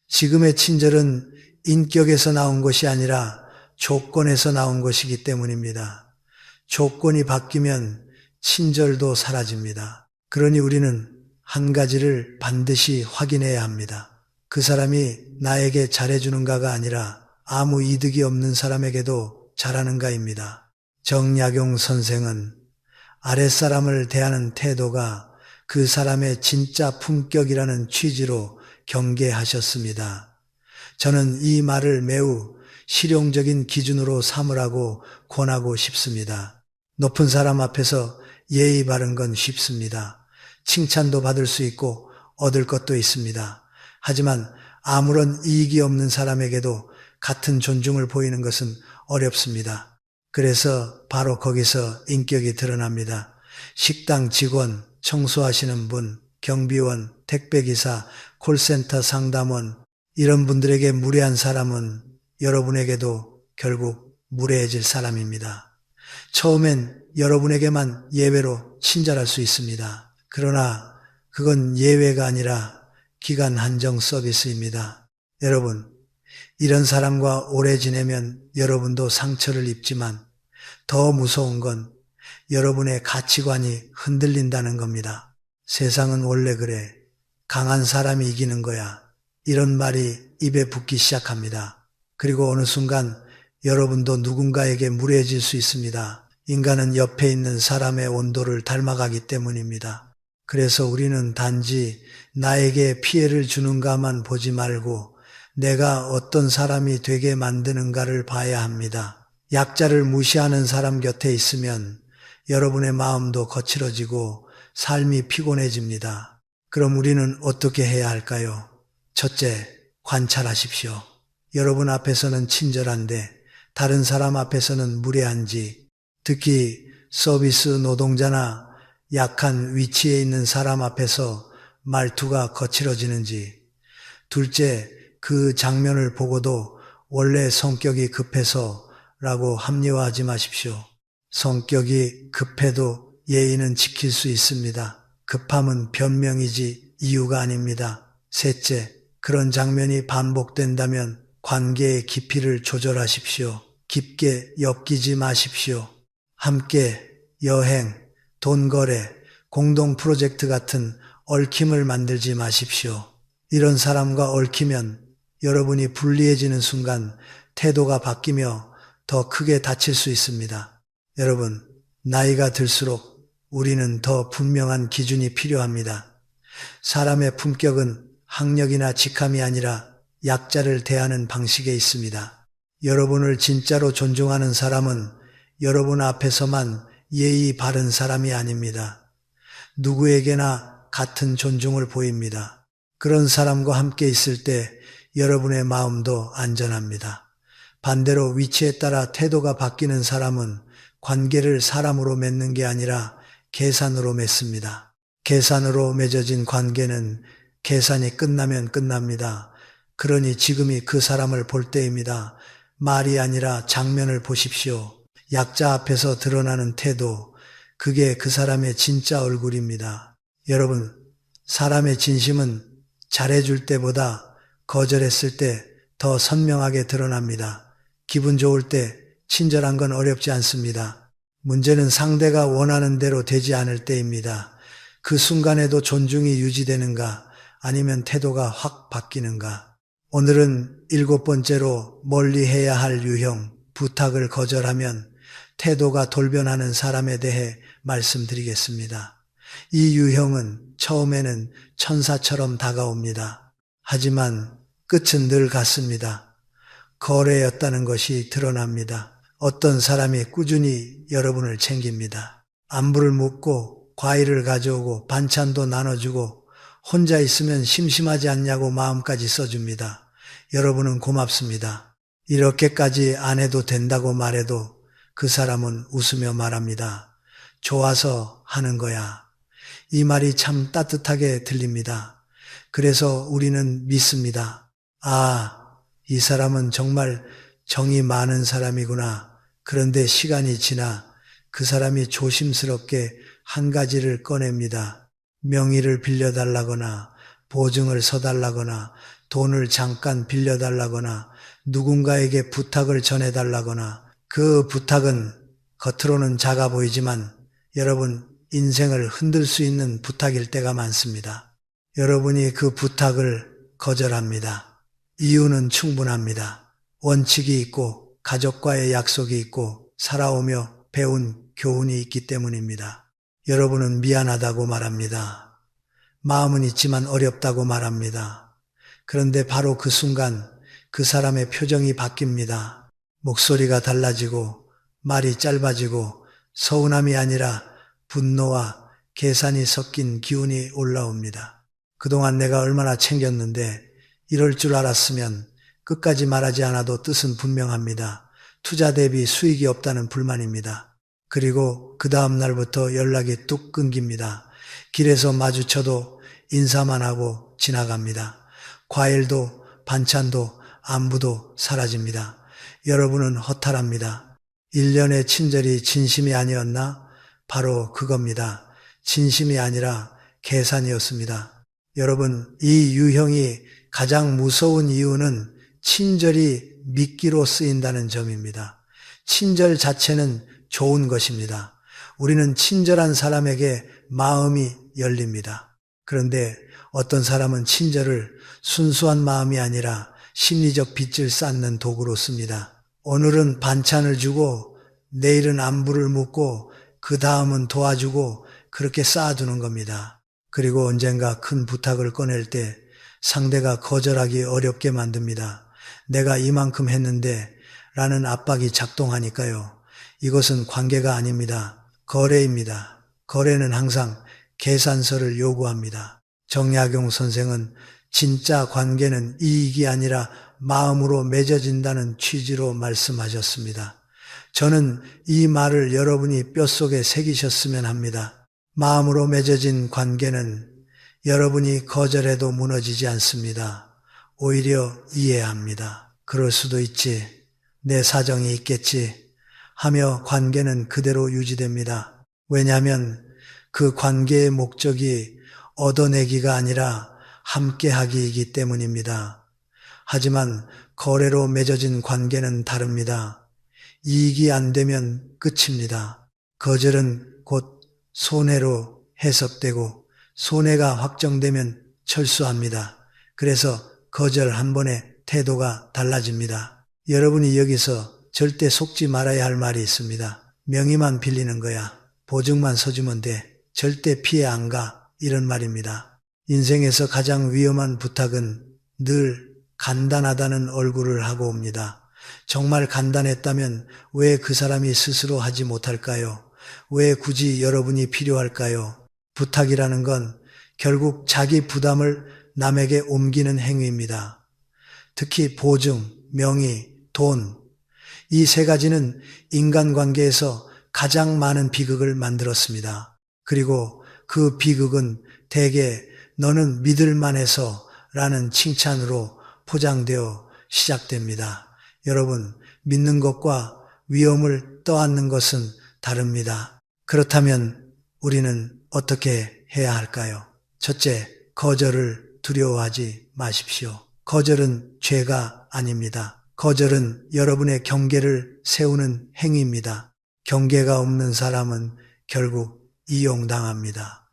지금의 친절은 인격에서 나온 것이 아니라 조건에서 나온 것이기 때문입니다. 조건이 바뀌면 친절도 사라집니다. 그러니 우리는 한 가지를 반드시 확인해야 합니다. 그 사람이 나에게 잘해주는가가 아니라 아무 이득이 없는 사람에게도 잘하는가입니다. 정약용 선생은 아랫사람을 대하는 태도가 그 사람의 진짜 품격이라는 취지로 경계하셨습니다. 저는 이 말을 매우 실용적인 기준으로 삼으라고 권하고 싶습니다. 높은 사람 앞에서 예의 바른 건 쉽습니다. 칭찬도 받을 수 있고 얻을 것도 있습니다. 하지만 아무런 이익이 없는 사람에게도 같은 존중을 보이는 것은 어렵습니다. 그래서 바로 거기서 인격이 드러납니다. 식당 직원, 청소하시는 분, 경비원, 택배기사, 콜센터 상담원, 이런 분들에게 무례한 사람은 여러분에게도 결국 무례해질 사람입니다. 처음엔 여러분에게만 예외로 친절할 수 있습니다. 그러나 그건 예외가 아니라 기간 한정 서비스입니다. 여러분, 이런 사람과 오래 지내면 여러분도 상처를 입지만 더 무서운 건 여러분의 가치관이 흔들린다는 겁니다. 세상은 원래 그래. 강한 사람이 이기는 거야. 이런 말이 입에 붙기 시작합니다. 그리고 어느 순간 여러분도 누군가에게 무례해질 수 있습니다. 인간은 옆에 있는 사람의 온도를 닮아가기 때문입니다. 그래서 우리는 단지 나에게 피해를 주는가만 보지 말고 내가 어떤 사람이 되게 만드는가를 봐야 합니다. 약자를 무시하는 사람 곁에 있으면 여러분의 마음도 거칠어지고 삶이 피곤해집니다. 그럼 우리는 어떻게 해야 할까요? 첫째, 관찰하십시오. 여러분 앞에서는 친절한데 다른 사람 앞에서는 무례한지, 특히 서비스 노동자나 약한 위치에 있는 사람 앞에서 말투가 거칠어지는지. 둘째, 그 장면을 보고도 원래 성격이 급해서라고 합리화하지 마십시오. 성격이 급해도 예의는 지킬 수 있습니다. 급함은 변명이지 이유가 아닙니다. 셋째, 그런 장면이 반복된다면 관계의 깊이를 조절하십시오. 깊게 엮이지 마십시오. 함께 여행, 돈거래, 공동 프로젝트 같은 얽힘을 만들지 마십시오. 이런 사람과 얽히면 여러분이 불리해지는 순간 태도가 바뀌며 더 크게 다칠 수 있습니다. 여러분, 나이가 들수록 우리는 더 분명한 기준이 필요합니다. 사람의 품격은 학력이나 직함이 아니라 약자를 대하는 방식에 있습니다. 여러분을 진짜로 존중하는 사람은 여러분 앞에서만 예의 바른 사람이 아닙니다. 누구에게나 같은 존중을 보입니다. 그런 사람과 함께 있을 때 여러분의 마음도 안전합니다. 반대로 위치에 따라 태도가 바뀌는 사람은 관계를 사람으로 맺는 게 아니라 계산으로 맺습니다. 계산으로 맺어진 관계는 계산이 끝나면 끝납니다. 그러니 지금이 그 사람을 볼 때입니다. 말이 아니라 장면을 보십시오. 약자 앞에서 드러나는 태도, 그게 그 사람의 진짜 얼굴입니다. 여러분, 사람의 진심은 잘해줄 때보다 거절했을 때 더 선명하게 드러납니다. 기분 좋을 때 친절한 건 어렵지 않습니다. 문제는 상대가 원하는 대로 되지 않을 때입니다. 그 순간에도 존중이 유지되는가 아니면 태도가 확 바뀌는가. 오늘은 7번째로 멀리 해야 할 유형, 부탁을 거절하면 태도가 돌변하는 사람에 대해 말씀드리겠습니다. 이 유형은 처음에는 천사처럼 다가옵니다. 하지만 끝은 늘 같습니다. 거래였다는 것이 드러납니다. 어떤 사람이 꾸준히 여러분을 챙깁니다. 안부를 묻고 과일을 가져오고 반찬도 나눠주고 혼자 있으면 심심하지 않냐고 마음까지 써줍니다. 여러분은 고맙습니다. 이렇게까지 안 해도 된다고 말해도 그 사람은 웃으며 말합니다. 좋아서 하는 거야. 이 말이 참 따뜻하게 들립니다. 그래서 우리는 믿습니다. 이 사람은 정말 정이 많은 사람이구나. 그런데 시간이 지나 그 사람이 조심스럽게 한 가지를 꺼냅니다. 명의를 빌려달라거나 보증을 서달라거나 돈을 잠깐 빌려달라거나 누군가에게 부탁을 전해달라거나 그 부탁은 겉으로는 작아 보이지만 여러분 인생을 흔들 수 있는 부탁일 때가 많습니다. 여러분이 그 부탁을 거절합니다. 이유는 충분합니다. 원칙이 있고 가족과의 약속이 있고 살아오며 배운 교훈이 있기 때문입니다. 여러분은 미안하다고 말합니다. 마음은 있지만 어렵다고 말합니다. 그런데 바로 그 순간 그 사람의 표정이 바뀝니다. 목소리가 달라지고 말이 짧아지고 서운함이 아니라 분노와 계산이 섞인 기운이 올라옵니다. 그동안 내가 얼마나 챙겼는데 이럴 줄 알았으면 끝까지 말하지 않아도 뜻은 분명합니다. 투자 대비 수익이 없다는 불만입니다. 그리고 그 다음 날부터 연락이 뚝 끊깁니다. 길에서 마주쳐도 인사만 하고 지나갑니다. 과일도 반찬도 안부도 사라집니다. 여러분은 허탈합니다. 1년의 친절이 진심이 아니었나? 바로 그겁니다. 진심이 아니라 계산이었습니다. 여러분, 이 유형이 가장 무서운 이유는 친절이 미끼로 쓰인다는 점입니다. 친절 자체는 좋은 것입니다. 우리는 친절한 사람에게 마음이 열립니다. 그런데 어떤 사람은 친절을 순수한 마음이 아니라 심리적 빚을 쌓는 도구로 씁니다. 오늘은 반찬을 주고 내일은 안부를 묻고 그 다음은 도와주고 그렇게 쌓아두는 겁니다. 그리고 언젠가 큰 부탁을 꺼낼 때 상대가 거절하기 어렵게 만듭니다. 내가 이만큼 했는데 라는 압박이 작동하니까요. 이것은 관계가 아닙니다. 거래입니다. 거래는 항상 계산서를 요구합니다. 정약용 선생은 진짜 관계는 이익이 아니라 마음으로 맺어진다는 취지로 말씀하셨습니다. 저는 이 말을 여러분이 뼛속에 새기셨으면 합니다. 마음으로 맺어진 관계는 여러분이 거절해도 무너지지 않습니다. 오히려 이해합니다. 그럴 수도 있지. 내 사정이 있겠지. 하며 관계는 그대로 유지됩니다. 왜냐하면 그 관계의 목적이 얻어내기가 아니라 함께하기이기 때문입니다. 하지만 거래로 맺어진 관계는 다릅니다. 이익이 안 되면 끝입니다. 거절은 곧 손해로 해석되고 손해가 확정되면 철수합니다. 그래서 거절 한 번에 태도가 달라집니다. 여러분이 여기서 절대 속지 말아야 할 말이 있습니다. 명의만 빌리는 거야. 보증만 서주면 돼. 절대 피해 안 가. 이런 말입니다. 인생에서 가장 위험한 부탁은 늘 간단하다는 얼굴을 하고 옵니다. 정말 간단했다면 왜 그 사람이 스스로 하지 못할까요? 왜 굳이 여러분이 필요할까요? 부탁이라는 건 결국 자기 부담을 남에게 옮기는 행위입니다. 특히 보증, 명의, 돈, 이 세 가지는 인간관계에서 가장 많은 비극을 만들었습니다. 그리고 그 비극은 대개 너는 믿을만해서 라는 칭찬으로 포장되어 시작됩니다. 여러분, 믿는 것과 위험을 떠안는 것은 다릅니다. 그렇다면 우리는 어떻게 해야 할까요? 첫째, 거절을 두려워하지 마십시오. 거절은 죄가 아닙니다. 거절은 여러분의 경계를 세우는 행위입니다. 경계가 없는 사람은 결국 이용당합니다.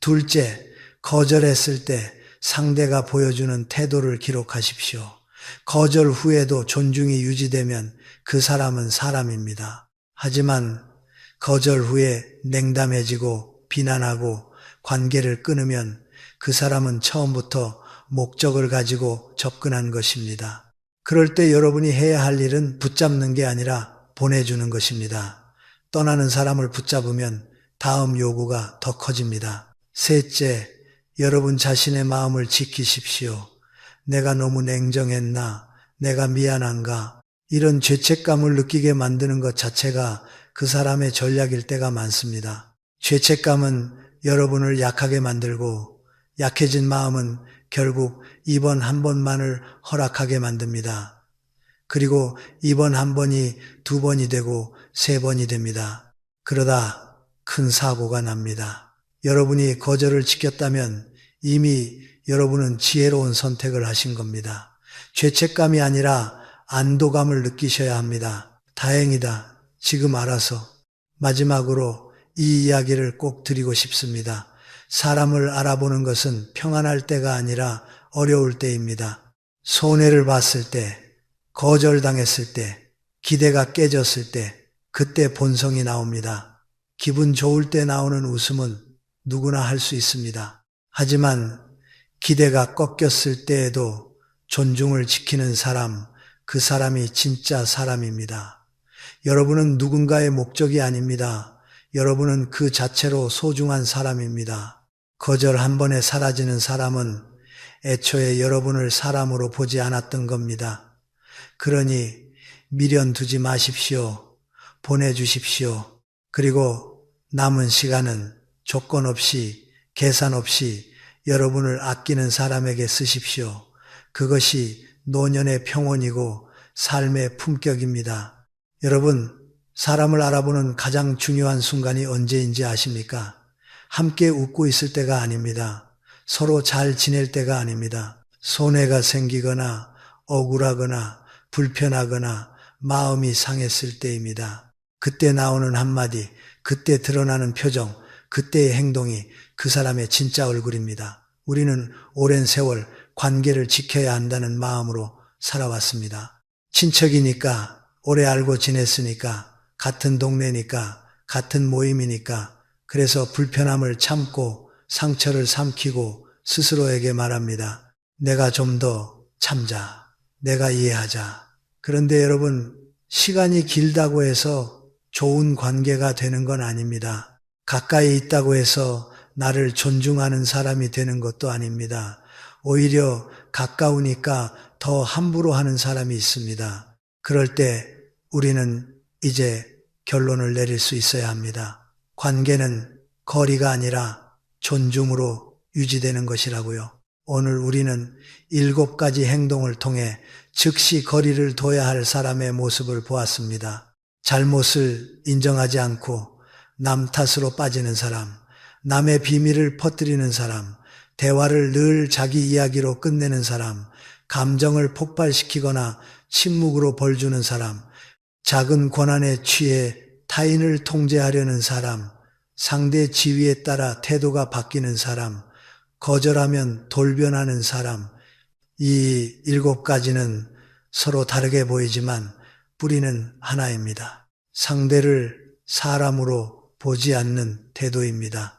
둘째, 거절했을 때 상대가 보여주는 태도를 기록하십시오. 거절 후에도 존중이 유지되면 그 사람은 사람입니다. 하지만 거절 후에 냉담해지고 비난하고 관계를 끊으면 그 사람은 처음부터 목적을 가지고 접근한 것입니다. 그럴 때 여러분이 해야 할 일은 붙잡는 게 아니라 보내주는 것입니다. 떠나는 사람을 붙잡으면 다음 요구가 더 커집니다. 셋째, 여러분 자신의 마음을 지키십시오. 내가 너무 냉정했나? 내가 미안한가? 이런 죄책감을 느끼게 만드는 것 자체가 그 사람의 전략일 때가 많습니다. 죄책감은 여러분을 약하게 만들고 약해진 마음은 결국 이번 한 번만을 허락하게 만듭니다. 그리고 이번 한 번이 두 번이 되고 세 번이 됩니다. 그러다 큰 사고가 납니다. 여러분이 거절을 지켰다면 이미 여러분은 지혜로운 선택을 하신 겁니다. 죄책감이 아니라 안도감을 느끼셔야 합니다. 다행이다. 지금 알아서. 마지막으로 이 이야기를 꼭 드리고 싶습니다. 사람을 알아보는 것은 평안할 때가 아니라 어려울 때입니다. 손해를 봤을 때, 거절당했을 때, 기대가 깨졌을 때, 그때 본성이 나옵니다. 기분 좋을 때 나오는 웃음은 누구나 할 수 있습니다. 하지만 기대가 꺾였을 때에도 존중을 지키는 사람, 그 사람이 진짜 사람입니다. 여러분은 누군가의 목적이 아닙니다. 여러분은 그 자체로 소중한 사람입니다. 거절 한 번에 사라지는 사람은 애초에 여러분을 사람으로 보지 않았던 겁니다. 그러니 미련 두지 마십시오. 보내주십시오. 그리고 남은 시간은 조건 없이, 계산 없이 여러분을 아끼는 사람에게 쓰십시오. 그것이 노년의 평온이고 삶의 품격입니다. 여러분, 사람을 알아보는 가장 중요한 순간이 언제인지 아십니까? 함께 웃고 있을 때가 아닙니다. 서로 잘 지낼 때가 아닙니다. 손해가 생기거나 억울하거나 불편하거나 마음이 상했을 때입니다. 그때 나오는 한마디, 그때 드러나는 표정, 그때의 행동이 그 사람의 진짜 얼굴입니다. 우리는 오랜 세월 관계를 지켜야 한다는 마음으로 살아왔습니다. 친척이니까, 오래 알고 지냈으니까, 같은 동네니까, 같은 모임이니까, 그래서 불편함을 참고 상처를 삼키고 스스로에게 말합니다. 내가 좀 더 참자. 내가 이해하자. 그런데 여러분, 시간이 길다고 해서 좋은 관계가 되는 건 아닙니다. 가까이 있다고 해서 나를 존중하는 사람이 되는 것도 아닙니다. 오히려 가까우니까 더 함부로 하는 사람이 있습니다. 그럴 때 우리는 이제 결론을 내릴 수 있어야 합니다. 관계는 거리가 아니라 존중으로 유지되는 것이라고요. 오늘 우리는 7가지 행동을 통해 즉시 거리를 둬야 할 사람의 모습을 보았습니다. 잘못을 인정하지 않고 남 탓으로 빠지는 사람, 남의 비밀을 퍼뜨리는 사람, 대화를 늘 자기 이야기로 끝내는 사람, 감정을 폭발시키거나 침묵으로 벌주는 사람, 작은 권한에 취해 타인을 통제하려는 사람, 상대 지위에 따라 태도가 바뀌는 사람, 거절하면 돌변하는 사람, 이 7가지는 서로 다르게 보이지만 뿌리는 하나입니다. 상대를 사람으로 보지 않는 태도입니다.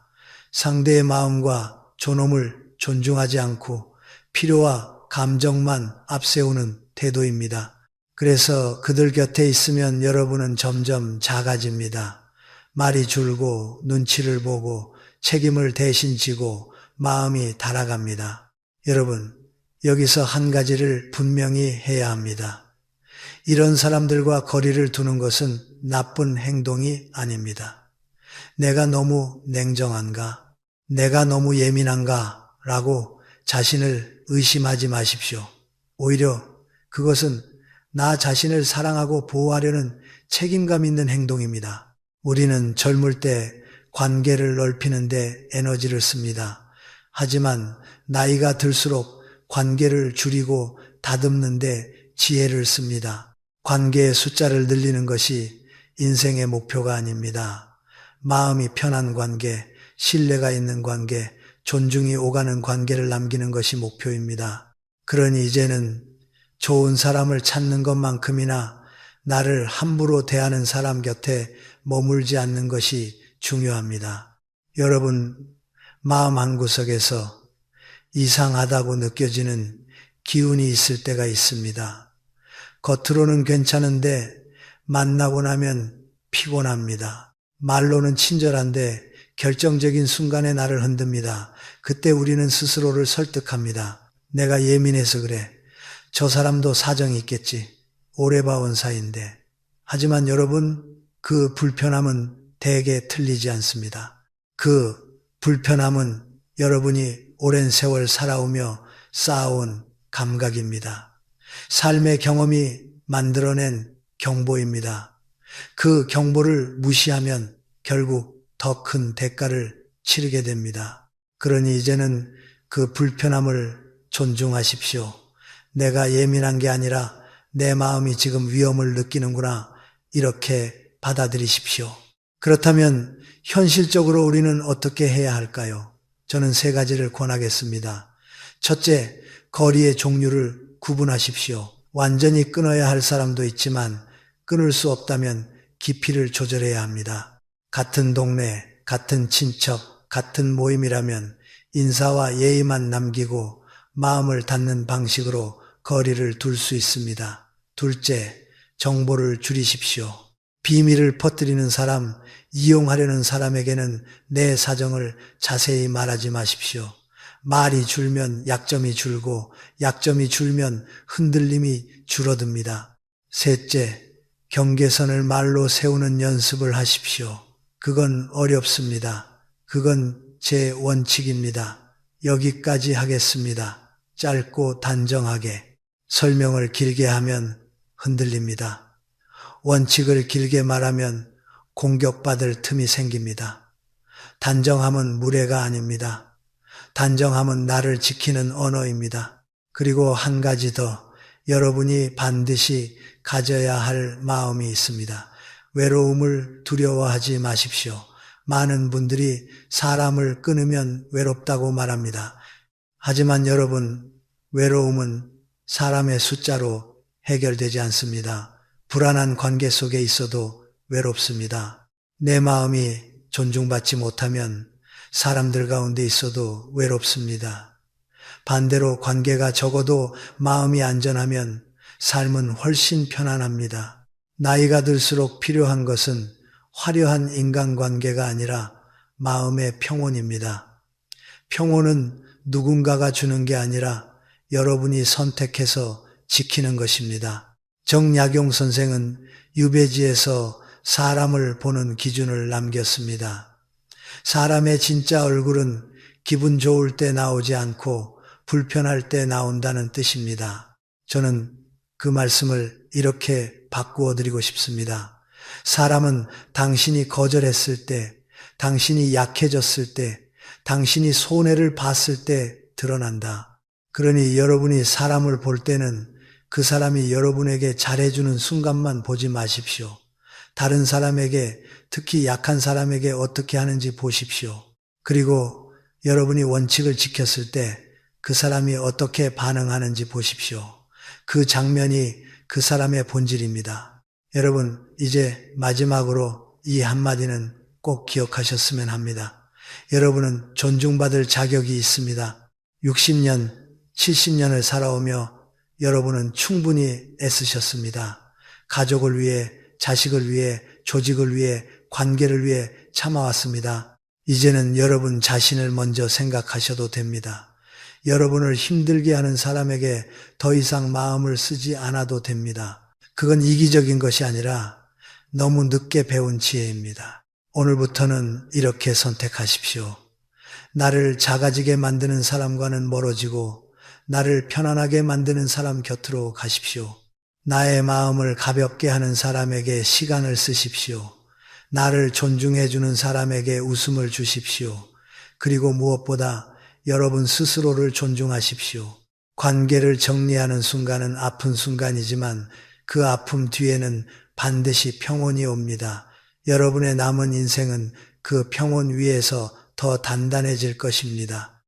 상대의 마음과 존엄을 존중하지 않고 필요와 감정만 앞세우는 태도입니다. 그래서 그들 곁에 있으면 여러분은 점점 작아집니다. 말이 줄고 눈치를 보고 책임을 대신 지고 마음이 달아갑니다. 여러분, 여기서 한 가지를 분명히 해야 합니다. 이런 사람들과 거리를 두는 것은 나쁜 행동이 아닙니다. 내가 너무 냉정한가? 내가 너무 예민한가? 라고 자신을 의심하지 마십시오. 오히려 그것은 나 자신을 사랑하고 보호하려는 책임감 있는 행동입니다. 우리는 젊을 때 관계를 넓히는 데 에너지를 씁니다. 하지만 나이가 들수록 관계를 줄이고 다듬는 데 지혜를 씁니다. 관계의 숫자를 늘리는 것이 인생의 목표가 아닙니다. 마음이 편한 관계, 신뢰가 있는 관계, 존중이 오가는 관계를 남기는 것이 목표입니다. 그러니 이제는 좋은 사람을 찾는 것만큼이나 나를 함부로 대하는 사람 곁에 머물지 않는 것이 중요합니다. 여러분, 마음 한구석에서 이상하다고 느껴지는 기운이 있을 때가 있습니다. 겉으로는 괜찮은데 만나고 나면 피곤합니다. 말로는 친절한데 결정적인 순간에 나를 흔듭니다. 그때 우리는 스스로를 설득합니다. 내가 예민해서 그래. 저 사람도 사정이 있겠지. 오래 봐온 사이인데. 하지만 여러분, 그 불편함은 대개 틀리지 않습니다. 그 불편함은 여러분이 오랜 세월 살아오며 쌓아온 감각입니다. 삶의 경험이 만들어낸 경보입니다. 그 경보를 무시하면 결국 더 큰 대가를 치르게 됩니다. 그러니 이제는 그 불편함을 존중하십시오. 내가 예민한 게 아니라 내 마음이 지금 위험을 느끼는구나, 이렇게 받아들이십시오. 그렇다면 현실적으로 우리는 어떻게 해야 할까요? 저는 세 가지를 권하겠습니다. 첫째, 거리의 종류를 구분하십시오. 완전히 끊어야 할 사람도 있지만 끊을 수 없다면 깊이를 조절해야 합니다. 같은 동네, 같은 친척, 같은 모임이라면 인사와 예의만 남기고 마음을 닫는 방식으로 거리를 둘 수 있습니다. 둘째, 정보를 줄이십시오. 비밀을 퍼뜨리는 사람, 이용하려는 사람에게는 내 사정을 자세히 말하지 마십시오. 말이 줄면 약점이 줄고 약점이 줄면 흔들림이 줄어듭니다. 셋째, 경계선을 말로 세우는 연습을 하십시오. 그건 어렵습니다. 그건 제 원칙입니다. 여기까지 하겠습니다. 짧고 단정하게. 설명을 길게 하면 흔들립니다. 원칙을 길게 말하면 공격받을 틈이 생깁니다. 단정함은 무례가 아닙니다. 단정함은 나를 지키는 언어입니다. 그리고 한 가지 더, 여러분이 반드시 가져야 할 마음이 있습니다. 외로움을 두려워하지 마십시오. 많은 분들이 사람을 끊으면 외롭다고 말합니다. 하지만 여러분, 외로움은 사람의 숫자로 해결되지 않습니다. 불안한 관계 속에 있어도 외롭습니다. 내 마음이 존중받지 못하면 사람들 가운데 있어도 외롭습니다. 반대로 관계가 적어도 마음이 안전하면 삶은 훨씬 편안합니다. 나이가 들수록 필요한 것은 화려한 인간관계가 아니라 마음의 평온입니다. 평온은 누군가가 주는 게 아니라 여러분이 선택해서 지키는 것입니다. 정약용 선생은 유배지에서 사람을 보는 기준을 남겼습니다. 사람의 진짜 얼굴은 기분 좋을 때 나오지 않고 불편할 때 나온다는 뜻입니다. 저는 그 말씀을 이렇게 바꾸어 드리고 싶습니다. 사람은 당신이 거절했을 때, 당신이 약해졌을 때, 당신이 손해를 봤을 때 드러난다. 그러니 여러분이 사람을 볼 때는 그 사람이 여러분에게 잘해주는 순간만 보지 마십시오. 다른 사람에게, 특히 약한 사람에게 어떻게 하는지 보십시오. 그리고 여러분이 원칙을 지켰을 때 그 사람이 어떻게 반응하는지 보십시오. 그 장면이 그 사람의 본질입니다. 여러분, 이제 마지막으로 이 한마디는 꼭 기억하셨으면 합니다. 여러분은 존중받을 자격이 있습니다. 60년, 70년을 살아오며 여러분은 충분히 애쓰셨습니다. 가족을 위해, 자식을 위해, 조직을 위해, 관계를 위해 참아왔습니다. 이제는 여러분 자신을 먼저 생각하셔도 됩니다. 여러분을 힘들게 하는 사람에게 더 이상 마음을 쓰지 않아도 됩니다. 그건 이기적인 것이 아니라 너무 늦게 배운 지혜입니다. 오늘부터는 이렇게 선택하십시오. 나를 작아지게 만드는 사람과는 멀어지고 나를 편안하게 만드는 사람 곁으로 가십시오. 나의 마음을 가볍게 하는 사람에게 시간을 쓰십시오. 나를 존중해 주는 사람에게 웃음을 주십시오. 그리고 무엇보다 여러분 스스로를 존중하십시오. 관계를 정리하는 순간은 아픈 순간이지만 그 아픔 뒤에는 반드시 평온이 옵니다. 여러분의 남은 인생은 그 평온 위에서 더 단단해질 것입니다.